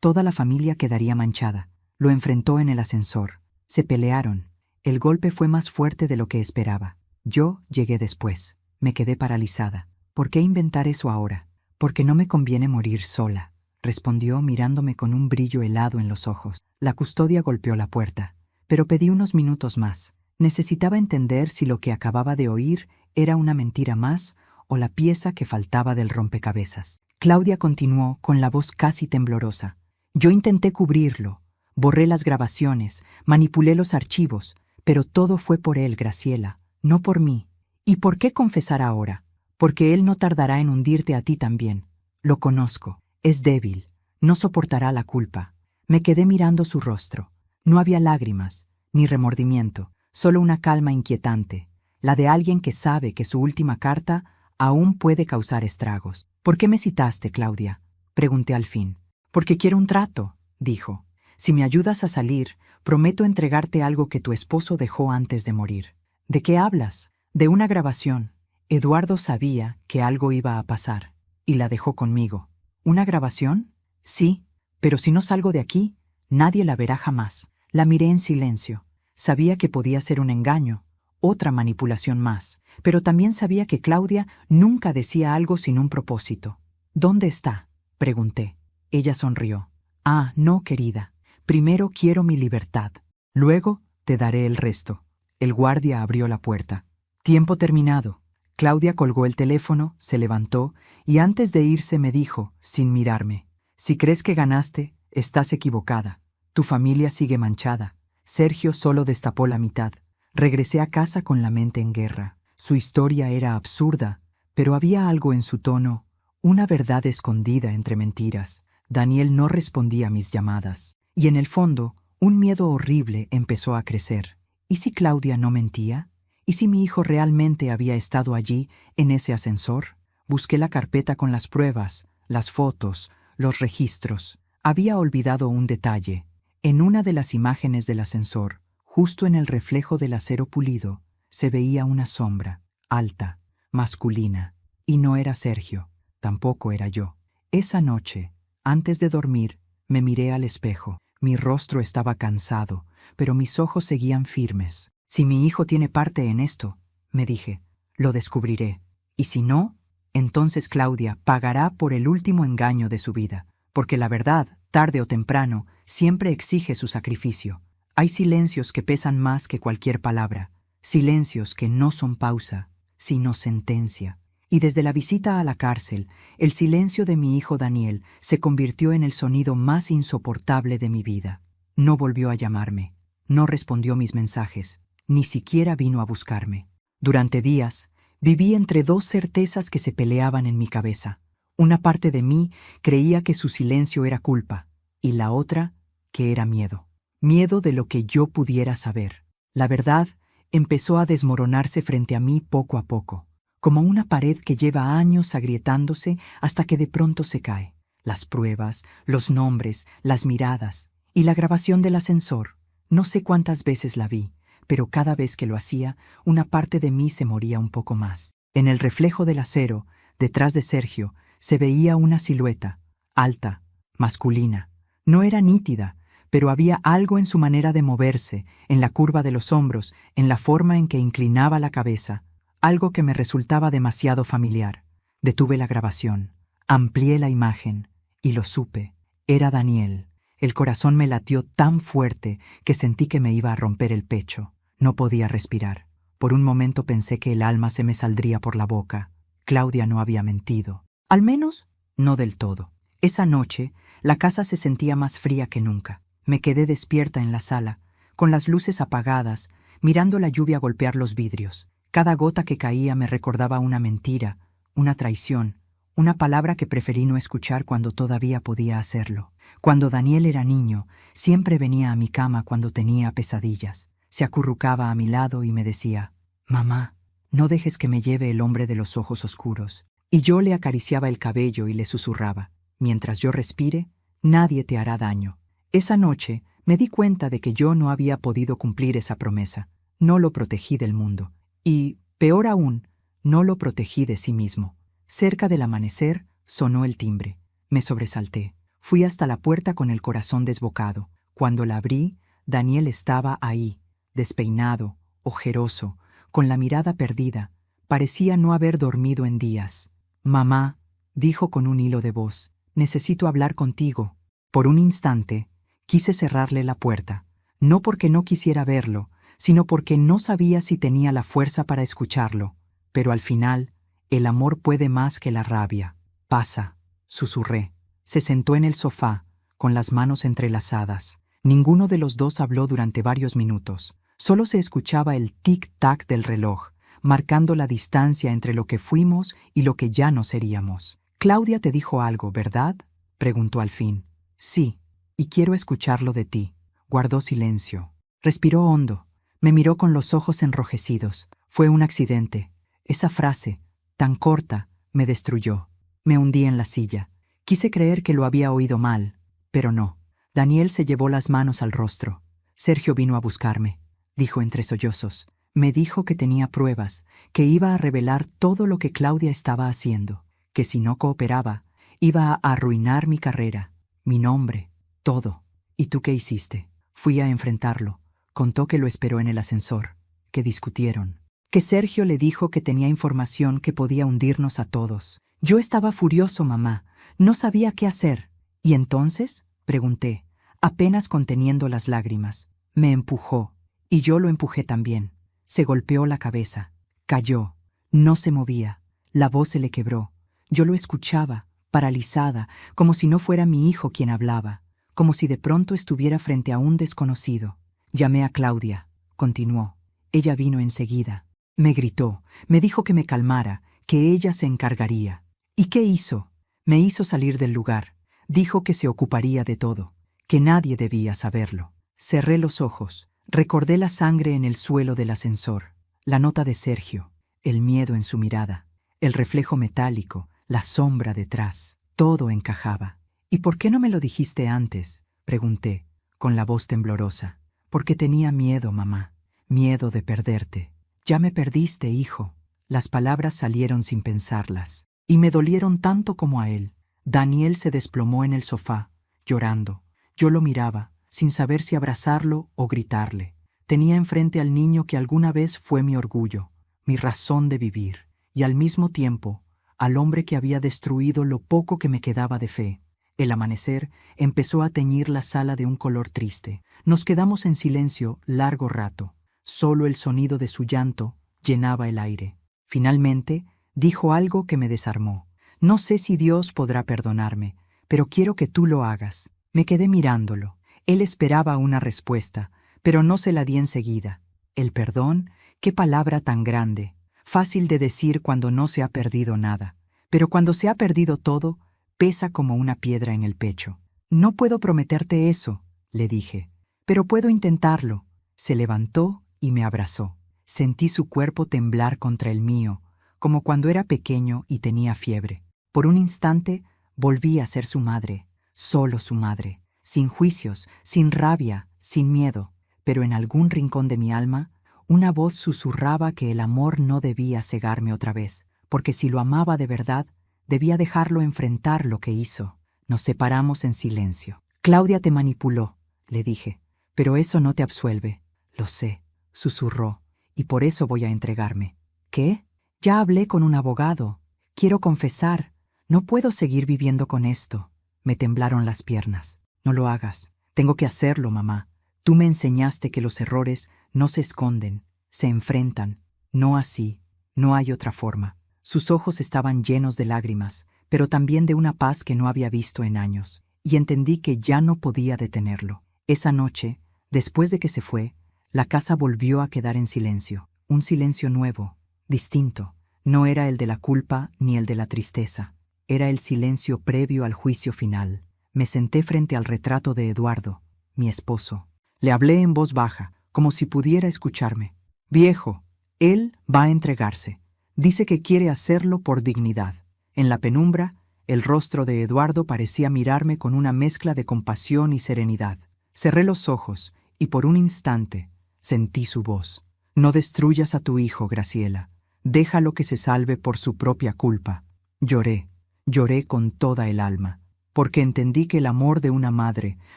toda la familia quedaría manchada. Lo enfrentó en el ascensor. Se pelearon. El golpe fue más fuerte de lo que esperaba. Yo llegué después. Me quedé paralizada. ¿Por qué inventar eso ahora? Porque no me conviene morir sola, respondió mirándome con un brillo helado en los ojos. La custodia golpeó la puerta, pero pedí unos minutos más. Necesitaba entender si lo que acababa de oír era una mentira más o la pieza que faltaba del rompecabezas. Claudia continuó con la voz casi temblorosa. Yo intenté cubrirlo, borré las grabaciones, manipulé los archivos, pero todo fue por él, Graciela, no por mí. ¿Y por qué confesar ahora? Porque él no tardará en hundirte a ti también. Lo conozco. Es débil. No soportará la culpa. Me quedé mirando su rostro. No había lágrimas, ni remordimiento, solo una calma inquietante, la de alguien que sabe que su última carta aún puede causar estragos. ¿Por qué me citaste, Claudia?, pregunté al fin. Porque quiero un trato, dijo. Si me ayudas a salir, prometo entregarte algo que tu esposo dejó antes de morir. ¿De qué hablas? De una grabación. Eduardo sabía que algo iba a pasar, y la dejó conmigo. ¿Una grabación? Sí, pero si no salgo de aquí, nadie la verá jamás. La miré en silencio. Sabía que podía ser un engaño, otra manipulación más, pero también sabía que Claudia nunca decía algo sin un propósito. ¿Dónde está?, pregunté. Ella sonrió. Ah, no, querida. Primero quiero mi libertad. Luego te daré el resto. El guardia abrió la puerta. Tiempo terminado. Claudia colgó el teléfono, se levantó y antes de irse me dijo, sin mirarme, si crees que ganaste, estás equivocada. Tu familia sigue manchada. Sergio solo destapó la mitad. Regresé a casa con la mente en guerra. Su historia era absurda, pero había algo en su tono, una verdad escondida entre mentiras. Daniel no respondía a mis llamadas. Y en el fondo, un miedo horrible empezó a crecer. ¿Y si Claudia no mentía? ¿Y si mi hijo realmente había estado allí, en ese ascensor? Busqué la carpeta con las pruebas, las fotos, los registros. Había olvidado un detalle. En una de las imágenes del ascensor, justo en el reflejo del acero pulido, se veía una sombra, alta, masculina. Y no era Sergio, tampoco era yo. Esa noche, antes de dormir, me miré al espejo. Mi rostro estaba cansado, pero mis ojos seguían firmes. Si mi hijo tiene parte en esto, me dije, lo descubriré. Y si no, entonces Claudia pagará por el último engaño de su vida, porque la verdad, tarde o temprano, siempre exige su sacrificio. Hay silencios que pesan más que cualquier palabra, silencios que no son pausa, sino sentencia. Y desde la visita a la cárcel, el silencio de mi hijo Daniel se convirtió en el sonido más insoportable de mi vida. No volvió a llamarme, no respondió mis mensajes, ni siquiera vino a buscarme. Durante días, viví entre dos certezas que se peleaban en mi cabeza. Una parte de mí creía que su silencio era culpa, y la otra, que era miedo. Miedo de lo que yo pudiera saber. La verdad empezó a desmoronarse frente a mí poco a poco, como una pared que lleva años agrietándose hasta que de pronto se cae. Las pruebas, los nombres, las miradas y la grabación del ascensor. No sé cuántas veces la vi, pero cada vez que lo hacía, una parte de mí se moría un poco más. En el reflejo del acero, detrás de Sergio, se veía una silueta, alta, masculina. No era nítida, pero había algo en su manera de moverse, en la curva de los hombros, en la forma en que inclinaba la cabeza, algo que me resultaba demasiado familiar. Detuve la grabación, amplié la imagen, y lo supe. Era Daniel. El corazón me latió tan fuerte que sentí que me iba a romper el pecho. No podía respirar. Por un momento pensé que el alma se me saldría por la boca. Claudia no había mentido. Al menos, no del todo. Esa noche, la casa se sentía más fría que nunca. Me quedé despierta en la sala, con las luces apagadas, mirando la lluvia golpear los vidrios. Cada gota que caía me recordaba una mentira, una traición, una palabra que preferí no escuchar cuando todavía podía hacerlo. Cuando Daniel era niño, siempre venía a mi cama cuando tenía pesadillas. Se acurrucaba a mi lado y me decía, «Mamá, no dejes que me lleve el hombre de los ojos oscuros». Y yo le acariciaba el cabello y le susurraba, «Mientras yo respire, nadie te hará daño». Esa noche me di cuenta de que yo no había podido cumplir esa promesa. No lo protegí del mundo. Y, peor aún, No lo protegí de sí mismo. Cerca del amanecer sonó el timbre. Me sobresalté. Fui hasta la puerta con el corazón desbocado. Cuando la abrí, Daniel estaba ahí, despeinado, ojeroso, con la mirada perdida. Parecía no haber dormido en días. «Mamá», dijo con un hilo de voz, «necesito hablar contigo». Por un instante, quise cerrarle la puerta, no porque no quisiera verlo, sino porque no sabía si tenía la fuerza para escucharlo. Pero al final, el amor puede más que la rabia. «Pasa», susurré. Se sentó en el sofá, con las manos entrelazadas. Ninguno de los dos habló durante varios minutos. Solo se escuchaba el tic-tac del reloj, marcando la distancia entre lo que fuimos y lo que ya no seríamos. «Claudia te dijo algo, ¿verdad?», preguntó al fin. «Sí, y quiero escucharlo de ti». Guardó silencio. Respiró hondo. Me miró con los ojos enrojecidos. Fue un accidente. Esa frase, tan corta, me destruyó. Me hundí en la silla. Quise creer que lo había oído mal, pero no. Daniel se llevó las manos al rostro. «Sergio vino a buscarme», dijo entre sollozos. Me dijo que tenía pruebas, que iba a revelar todo lo que Claudia estaba haciendo, que si no cooperaba, iba a arruinar mi carrera, mi nombre, todo. «¿Y tú qué hiciste?» Fui a enfrentarlo. Contó que lo esperó en el ascensor, que discutieron, que Sergio le dijo que tenía información que podía hundirnos a todos. Yo estaba furioso, mamá. No sabía qué hacer. «¿Y entonces?», pregunté, apenas conteniendo las lágrimas. Me empujó, y yo lo empujé también. Se golpeó la cabeza. Cayó. No se movía. La voz se le quebró. Yo lo escuchaba, paralizada, como si no fuera mi hijo quien hablaba, como si de pronto estuviera frente a un desconocido. «Llamé a Claudia», continuó. «Ella vino enseguida. Me gritó, me dijo que me calmara, que ella se encargaría». «¿Y qué hizo?». «Me hizo salir del lugar. Dijo que se ocuparía de todo, que nadie debía saberlo». Cerré los ojos. Recordé la sangre en el suelo del ascensor, la nota de Sergio, el miedo en su mirada, el reflejo metálico, la sombra detrás. Todo encajaba. «¿Y por qué no me lo dijiste antes?», pregunté, con la voz temblorosa. «Porque tenía miedo, mamá. Miedo de perderte». «Ya me perdiste, hijo». Las palabras salieron sin pensarlas, y me dolieron tanto como a él. Daniel se desplomó en el sofá, llorando. Yo lo miraba, sin saber si abrazarlo o gritarle. Tenía enfrente al niño que alguna vez fue mi orgullo, mi razón de vivir, y al mismo tiempo, al hombre que había destruido lo poco que me quedaba de fe. El amanecer empezó a teñir la sala de un color triste. Nos quedamos en silencio largo rato. Solo el sonido de su llanto llenaba el aire. Finalmente, dijo algo que me desarmó. «No sé si Dios podrá perdonarme, pero quiero que tú lo hagas». Me quedé mirándolo. Él esperaba una respuesta, pero no se la di enseguida. El perdón, qué palabra tan grande. Fácil de decir cuando no se ha perdido nada, pero cuando se ha perdido todo, pesa como una piedra en el pecho. «No puedo prometerte eso», le dije, «pero puedo intentarlo». Se levantó y me abrazó. Sentí su cuerpo temblar contra el mío, como cuando era pequeño y tenía fiebre. Por un instante volví a ser su madre, solo su madre, sin juicios, sin rabia, sin miedo. Pero en algún rincón de mi alma, una voz susurraba que el amor no debía cegarme otra vez, porque si lo amaba de verdad, debía dejarlo enfrentar lo que hizo. Nos separamos en silencio. «Claudia te manipuló», le dije, «pero eso no te absuelve». «Lo sé», susurró, «y por eso voy a entregarme». «¿Qué?». «Ya hablé con un abogado. Quiero confesar. No puedo seguir viviendo con esto». Me temblaron las piernas. «No lo hagas. Tengo que hacerlo, mamá. Tú me enseñaste que los errores no se esconden, se enfrentan. No así. No hay otra forma». Sus ojos estaban llenos de lágrimas, pero también de una paz que no había visto en años, y entendí que ya no podía detenerlo. Esa noche, después de que se fue, la casa volvió a quedar en silencio. Un silencio nuevo, distinto. No era el de la culpa ni el de la tristeza. Era el silencio previo al juicio final. Me senté frente al retrato de Eduardo, mi esposo. Le hablé en voz baja, como si pudiera escucharme. «Viejo, él va a entregarse. Dice que quiere hacerlo por dignidad». En la penumbra, el rostro de Eduardo parecía mirarme con una mezcla de compasión y serenidad. Cerré los ojos y por un instante sentí su voz. «No destruyas a tu hijo, Graciela. Déjalo que se salve por su propia culpa. Lloré, lloré con toda el alma, porque entendí que el amor de una madre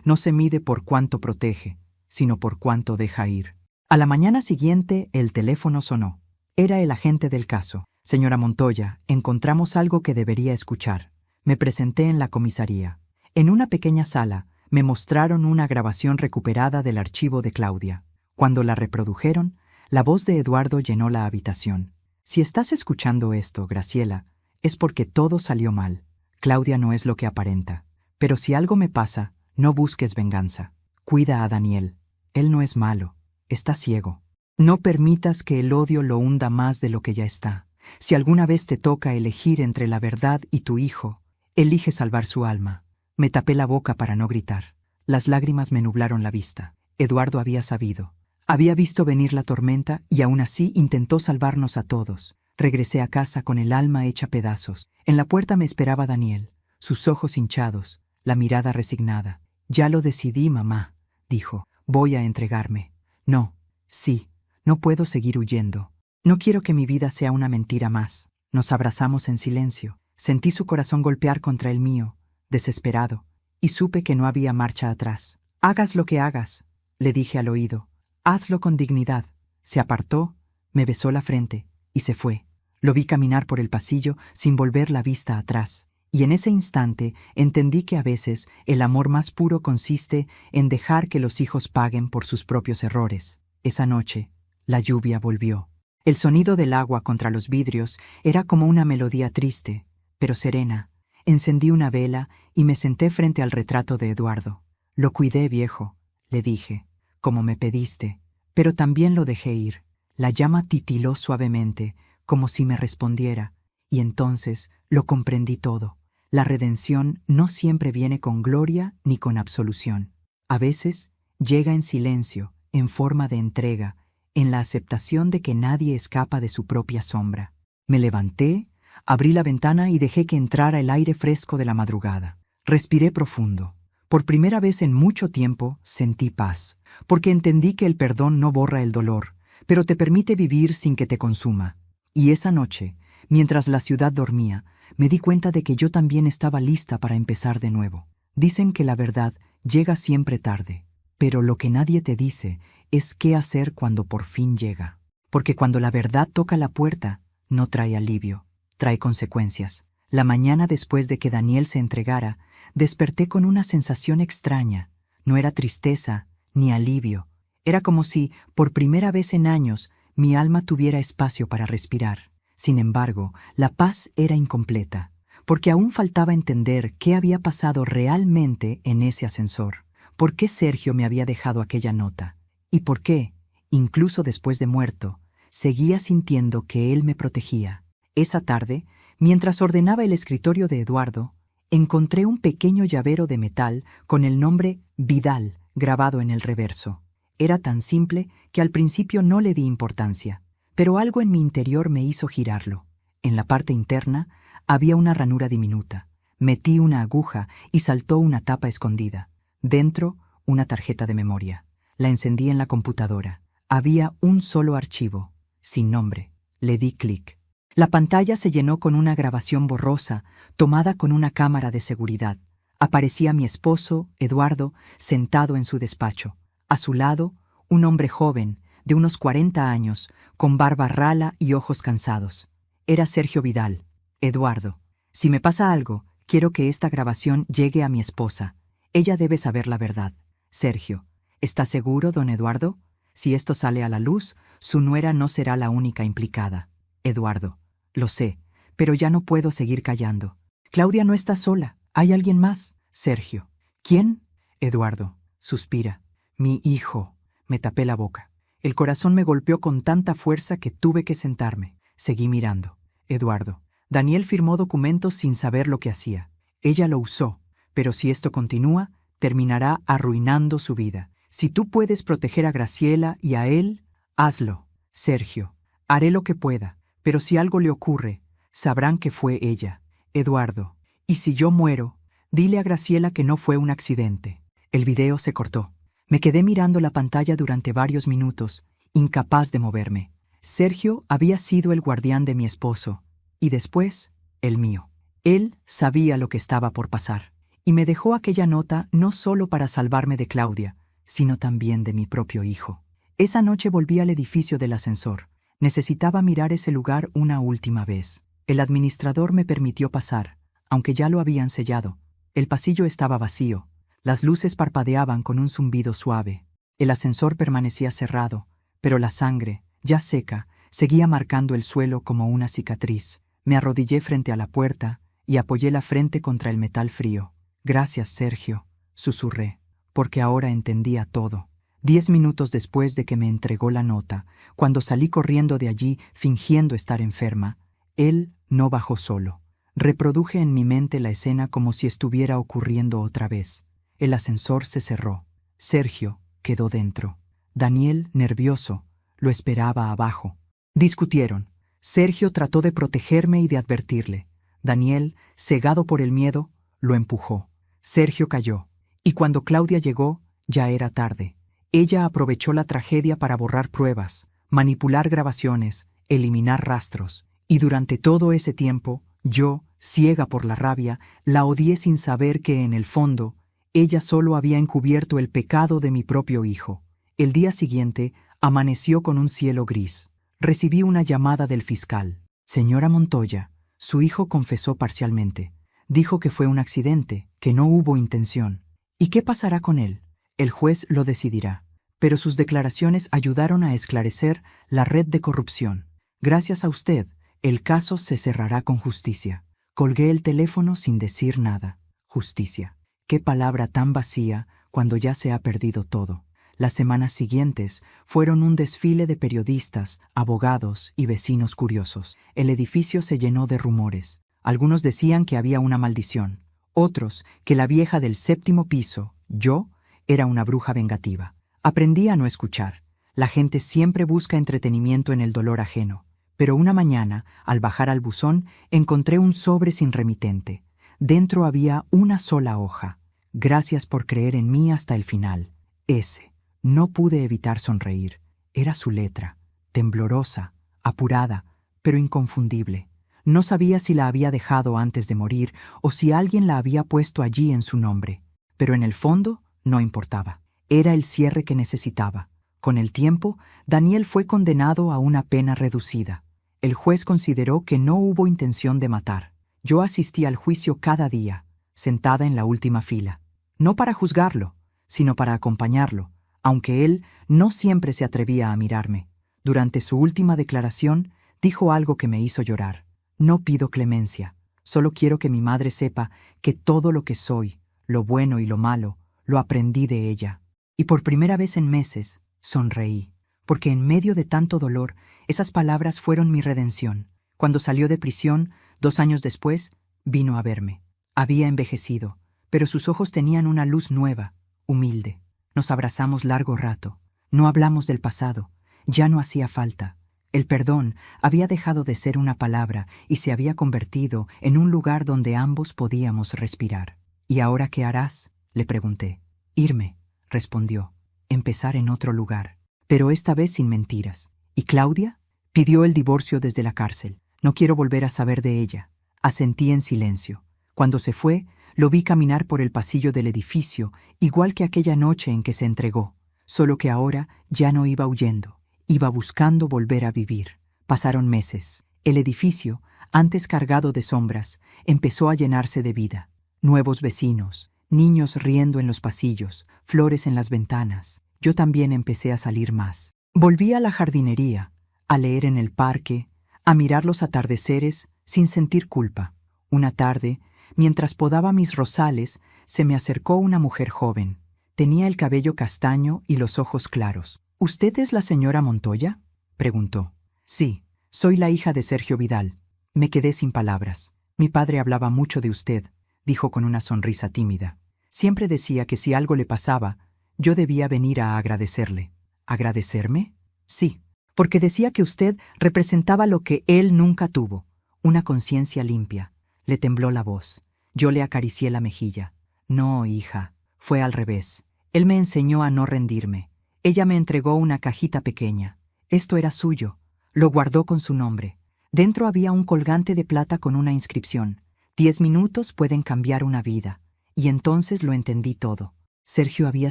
no se mide por cuánto protege, sino por cuánto deja ir. A la mañana siguiente el teléfono sonó. Era el agente del caso. Señora Montoya, encontramos algo que debería escuchar. Me presenté en la comisaría. En una pequeña sala, me mostraron una grabación recuperada del archivo de Claudia. Cuando la reprodujeron, la voz de Eduardo llenó la habitación. Si estás escuchando esto, Graciela, es porque todo salió mal. Claudia no es lo que aparenta. Pero si algo me pasa, no busques venganza. Cuida a Daniel. Él no es malo. Está ciego. No permitas que el odio lo hunda más de lo que ya está. Si alguna vez te toca elegir entre la verdad y tu hijo, elige salvar su alma. Me tapé la boca para no gritar. Las lágrimas me nublaron la vista. Eduardo había sabido. Había visto venir la tormenta y aún así intentó salvarnos a todos. Regresé a casa con el alma hecha pedazos. En la puerta me esperaba Daniel, sus ojos hinchados, la mirada resignada. «Ya lo decidí, mamá», dijo. «Voy a entregarme». «No, sí, no puedo seguir huyendo. No quiero que mi vida sea una mentira más». Nos abrazamos en silencio. Sentí su corazón golpear contra el mío, desesperado, y supe que no había marcha atrás. «Hagas lo que hagas», le dije al oído. «Hazlo con dignidad». Se apartó, me besó la frente y se fue. Lo vi caminar por el pasillo sin volver la vista atrás. Y en ese instante entendí que a veces el amor más puro consiste en dejar que los hijos paguen por sus propios errores. Esa noche, la lluvia volvió. El sonido del agua contra los vidrios era como una melodía triste, pero serena. Encendí una vela y me senté frente al retrato de Eduardo. «Lo cuidé, viejo», le dije, «como me pediste, pero también lo dejé ir». La llama titiló suavemente, como si me respondiera, y entonces lo comprendí todo. La redención no siempre viene con gloria ni con absolución. A veces llega en silencio, en forma de entrega, en la aceptación de que nadie escapa de su propia sombra. Me levanté, abrí la ventana y dejé que entrara el aire fresco de la madrugada. Respiré profundo. Por primera vez en mucho tiempo sentí paz, porque entendí que el perdón no borra el dolor, pero te permite vivir sin que te consuma. Y esa noche, mientras la ciudad dormía, me di cuenta de que yo también estaba lista para empezar de nuevo. Dicen que la verdad llega siempre tarde, pero lo que nadie te dice es qué hacer cuando por fin llega. Porque cuando la verdad toca la puerta, no trae alivio, trae consecuencias. La mañana después de que Daniel se entregara, desperté con una sensación extraña. No era tristeza ni alivio. Era como si, por primera vez en años, mi alma tuviera espacio para respirar. Sin embargo, la paz era incompleta, porque aún faltaba entender qué había pasado realmente en ese ascensor. ¿Por qué Sergio me había dejado aquella nota? ¿Y por qué, incluso después de muerto, seguía sintiendo que él me protegía? Esa tarde, mientras ordenaba el escritorio de Eduardo, encontré un pequeño llavero de metal con el nombre Vidal grabado en el reverso. Era tan simple que al principio no le di importancia, pero algo en mi interior me hizo girarlo. En la parte interna había una ranura diminuta. Metí una aguja y saltó una tapa escondida. Dentro, una tarjeta de memoria. La encendí en la computadora. Había un solo archivo, sin nombre. Le di clic. La pantalla se llenó con una grabación borrosa, tomada con una cámara de seguridad. Aparecía mi esposo, Eduardo, sentado en su despacho. A su lado, un hombre joven, de unos 40 años, con barba rala y ojos cansados. Era Sergio Vidal. «Eduardo, si me pasa algo, quiero que esta grabación llegue a mi esposa. Ella debe saber la verdad. Sergio, ¿está seguro, don Eduardo? Si esto sale a la luz, su nuera no será la única implicada». «Eduardo, lo sé, pero ya no puedo seguir callando. Claudia no está sola, hay alguien más». «Sergio». «¿Quién?» «Eduardo», suspira. «Mi hijo». Me tapé la boca. El corazón me golpeó con tanta fuerza que tuve que sentarme. Seguí mirando. «Eduardo, Daniel firmó documentos sin saber lo que hacía. Ella lo usó, pero si esto continúa, terminará arruinando su vida. Si tú puedes proteger a Graciela y a él, hazlo. Sergio, haré lo que pueda, pero si algo le ocurre, sabrán que fue ella. Eduardo, y si yo muero, dile a Graciela que no fue un accidente». El video se cortó. Me quedé mirando la pantalla durante varios minutos, incapaz de moverme. Sergio había sido el guardián de mi esposo, y después, el mío. Él sabía lo que estaba por pasar, y me dejó aquella nota no solo para salvarme de Claudia, sino también de mi propio hijo. Esa noche volví al edificio del ascensor. Necesitaba mirar ese lugar una última vez. El administrador me permitió pasar, aunque ya lo habían sellado. El pasillo estaba vacío. Las luces parpadeaban con un zumbido suave. El ascensor permanecía cerrado, pero la sangre, ya seca, seguía marcando el suelo como una cicatriz. Me arrodillé frente a la puerta y apoyé la frente contra el metal frío. «Gracias, Sergio», susurré, porque ahora entendía todo. 10 minutos después de que me entregó la nota, cuando salí corriendo de allí fingiendo estar enferma, él no bajó solo. Reproduje en mi mente la escena como si estuviera ocurriendo otra vez. El ascensor se cerró. Sergio quedó dentro. Daniel, nervioso, lo esperaba abajo. Discutieron. Sergio trató de protegerme y de advertirle. Daniel, cegado por el miedo, lo empujó. Sergio cayó. Y cuando Claudia llegó, ya era tarde. Ella aprovechó la tragedia para borrar pruebas, manipular grabaciones, eliminar rastros. Y durante todo ese tiempo, yo, ciega por la rabia, la odié sin saber que en el fondo, ella solo había encubierto el pecado de mi propio hijo. El día siguiente, amaneció con un cielo gris. Recibí una llamada del fiscal. «Señora Montoya, su hijo confesó parcialmente. Dijo que fue un accidente, que no hubo intención. ¿Y qué pasará con él? El juez lo decidirá». Pero sus declaraciones ayudaron a esclarecer la red de corrupción. «Gracias a usted, el caso se cerrará con justicia». Colgué el teléfono sin decir nada. Justicia. Qué palabra tan vacía cuando ya se ha perdido todo. Las semanas siguientes fueron un desfile de periodistas, abogados y vecinos curiosos. El edificio se llenó de rumores. Algunos decían que había una maldición. Otros, que la vieja del 7º piso, yo, era una bruja vengativa. Aprendí a no escuchar. La gente siempre busca entretenimiento en el dolor ajeno. Pero una mañana, al bajar al buzón, encontré un sobre sin remitente. Dentro había una sola hoja. «Gracias por creer en mí hasta el final. S». No pude evitar sonreír. Era su letra, temblorosa, apurada, pero inconfundible. No sabía si la había dejado antes de morir o si alguien la había puesto allí en su nombre. Pero en el fondo, no importaba. Era el cierre que necesitaba. Con el tiempo, Daniel fue condenado a una pena reducida. El juez consideró que no hubo intención de matar. Yo asistí al juicio cada día, sentada en la última fila. No para juzgarlo, sino para acompañarlo, aunque él no siempre se atrevía a mirarme. Durante su última declaración, dijo algo que me hizo llorar. «No pido clemencia, solo quiero que mi madre sepa que todo lo que soy, lo bueno y lo malo, lo aprendí de ella». Y por primera vez en meses, sonreí, porque en medio de tanto dolor, esas palabras fueron mi redención. Cuando salió de prisión, 2 años después, vino a verme. Había envejecido, pero sus ojos tenían una luz nueva, humilde. Nos abrazamos largo rato. No hablamos del pasado. Ya no hacía falta. El perdón había dejado de ser una palabra y se había convertido en un lugar donde ambos podíamos respirar. «¿Y ahora qué harás?», le pregunté. «Irme», respondió. «Empezar en otro lugar». Pero esta vez sin mentiras. «¿Y Claudia?». «Pidió el divorcio desde la cárcel. No quiero volver a saber de ella». Asentí en silencio. Cuando se fue, lo vi caminar por el pasillo del edificio, igual que aquella noche en que se entregó, solo que ahora ya no iba huyendo, iba buscando volver a vivir. Pasaron meses. El edificio, antes cargado de sombras, empezó a llenarse de vida. Nuevos vecinos, niños riendo en los pasillos, flores en las ventanas. Yo también empecé a salir más. Volví a la jardinería, a leer en el parque, a mirar los atardeceres sin sentir culpa. Una tarde, mientras podaba mis rosales, se me acercó una mujer joven. Tenía el cabello castaño y los ojos claros. «¿Usted es la señora Montoya?», preguntó. «Sí, soy la hija de Sergio Vidal». Me quedé sin palabras. «Mi padre hablaba mucho de usted», dijo con una sonrisa tímida. «Siempre decía que si algo le pasaba, yo debía venir a agradecerle». «¿Agradecerme?». «Sí, porque decía que usted representaba lo que él nunca tuvo, una conciencia limpia». Le tembló la voz. Yo le acaricié la mejilla. «No, hija, fue al revés. Él me enseñó a no rendirme. Ella me entregó una cajita pequeña. Esto era suyo. Lo guardó con su nombre. Dentro había un colgante de plata con una inscripción: 10 minutos pueden cambiar una vida. Y entonces lo entendí todo. Sergio había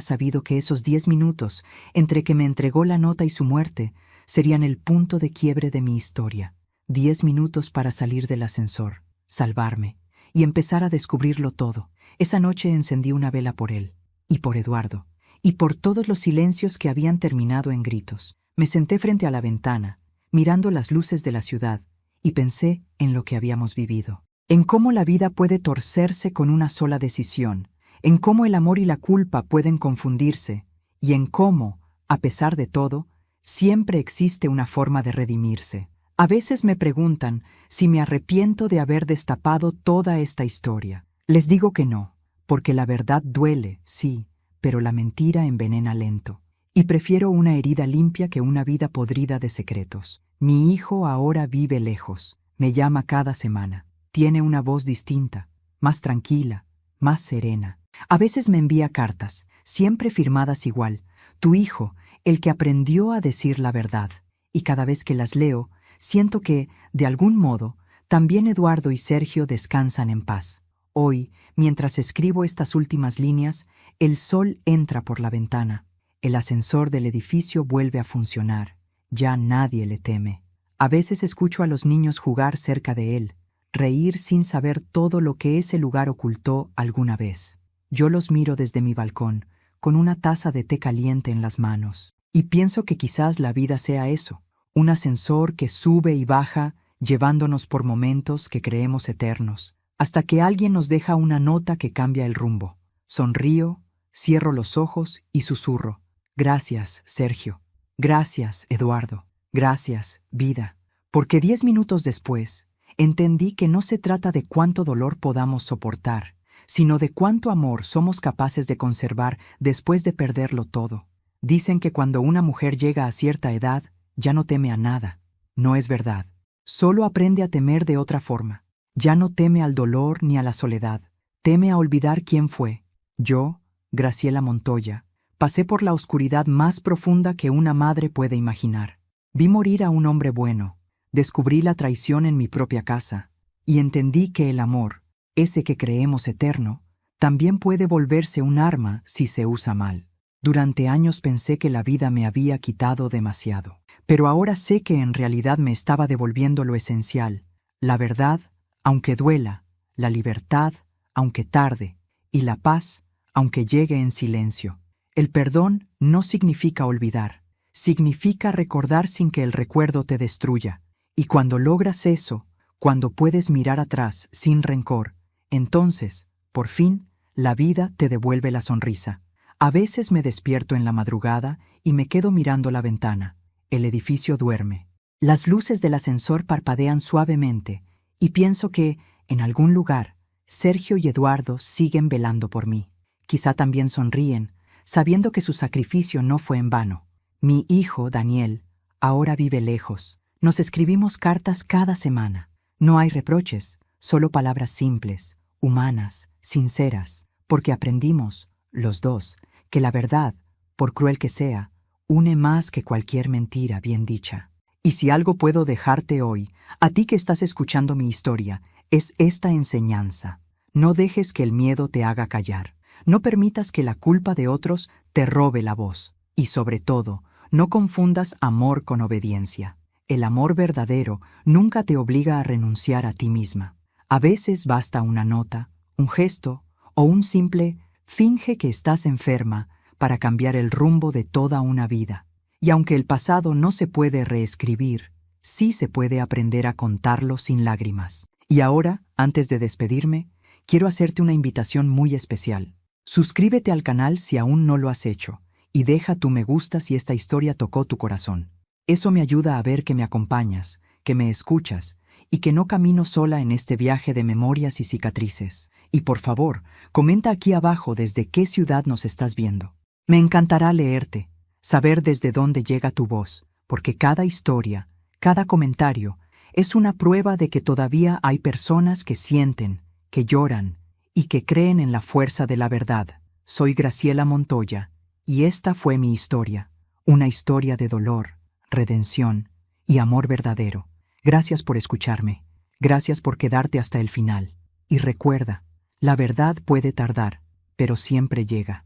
sabido que esos 10 minutos, entre que me entregó la nota y su muerte, serían el punto de quiebre de mi historia. 10 minutos para salir del ascensor, salvarme y empezar a descubrirlo todo. Esa noche encendí una vela por él, y por Eduardo, y por todos los silencios que habían terminado en gritos. Me senté frente a la ventana, mirando las luces de la ciudad, y pensé en lo que habíamos vivido, en cómo la vida puede torcerse con una sola decisión, en cómo el amor y la culpa pueden confundirse, y en cómo, a pesar de todo, siempre existe una forma de redimirse. A veces me preguntan si me arrepiento de haber destapado toda esta historia. Les digo que no, porque la verdad duele, sí, pero la mentira envenena lento. Y prefiero una herida limpia que una vida podrida de secretos. Mi hijo ahora vive lejos, me llama cada semana. Tiene una voz distinta, más tranquila, más serena. A veces me envía cartas, siempre firmadas igual: tu hijo, el que aprendió a decir la verdad. Y cada vez que las leo, siento que, de algún modo, también Eduardo y Sergio descansan en paz. Hoy, mientras escribo estas últimas líneas, el sol entra por la ventana. El ascensor del edificio vuelve a funcionar. Ya nadie le teme. A veces escucho a los niños jugar cerca de él, reír sin saber todo lo que ese lugar ocultó alguna vez. Yo los miro desde mi balcón, con una taza de té caliente en las manos, y pienso que quizás la vida sea eso, un ascensor que sube y baja, llevándonos por momentos que creemos eternos, hasta que alguien nos deja una nota que cambia el rumbo. Sonrío, cierro los ojos y susurro: gracias, Sergio. Gracias, Eduardo. Gracias, vida. Porque 10 minutos después, entendí que no se trata de cuánto dolor podamos soportar, sino de cuánto amor somos capaces de conservar después de perderlo todo. Dicen que cuando una mujer llega a cierta edad, ya no teme a nada. No es verdad. Solo aprende a temer de otra forma. Ya no teme al dolor ni a la soledad. Teme a olvidar quién fue. Yo, Graciela Montoya, pasé por la oscuridad más profunda que una madre puede imaginar. Vi morir a un hombre bueno. Descubrí la traición en mi propia casa. Y entendí que el amor, ese que creemos eterno, también puede volverse un arma si se usa mal. Durante años pensé que la vida me había quitado demasiado. Pero ahora sé que en realidad me estaba devolviendo lo esencial: la verdad, aunque duela, la libertad, aunque tarde, y la paz, aunque llegue en silencio. El perdón no significa olvidar, significa recordar sin que el recuerdo te destruya. Y cuando logras eso, cuando puedes mirar atrás sin rencor, entonces, por fin, la vida te devuelve la sonrisa. A veces me despierto en la madrugada y me quedo mirando la ventana. El edificio duerme. Las luces del ascensor parpadean suavemente y pienso que, en algún lugar, Sergio y Eduardo siguen velando por mí. Quizá también sonríen, sabiendo que su sacrificio no fue en vano. Mi hijo, Daniel, ahora vive lejos. Nos escribimos cartas cada semana. No hay reproches, solo palabras simples, humanas, sinceras, porque aprendimos, los dos, que la verdad, por cruel que sea, une más que cualquier mentira bien dicha. Y si algo puedo dejarte hoy, a ti que estás escuchando mi historia, es esta enseñanza: no dejes que el miedo te haga callar, no permitas que la culpa de otros te robe la voz, y sobre todo, no confundas amor con obediencia. El amor verdadero nunca te obliga a renunciar a ti misma. A veces basta una nota, un gesto o un simple «finge que estás enferma» para cambiar el rumbo de toda una vida. Y aunque el pasado no se puede reescribir, sí se puede aprender a contarlo sin lágrimas. Y ahora, antes de despedirme, quiero hacerte una invitación muy especial. Suscríbete al canal si aún no lo has hecho, y deja tu me gusta si esta historia tocó tu corazón. Eso me ayuda a ver que me acompañas, que me escuchas, y que no camino sola en este viaje de memorias y cicatrices. Y por favor, comenta aquí abajo desde qué ciudad nos estás viendo. Me encantará leerte, saber desde dónde llega tu voz, porque cada historia, cada comentario, es una prueba de que todavía hay personas que sienten, que lloran y que creen en la fuerza de la verdad. Soy Graciela Montoya, y esta fue mi historia, una historia de dolor, redención y amor verdadero. Gracias por escucharme. Gracias por quedarte hasta el final. Y recuerda, la verdad puede tardar, pero siempre llega.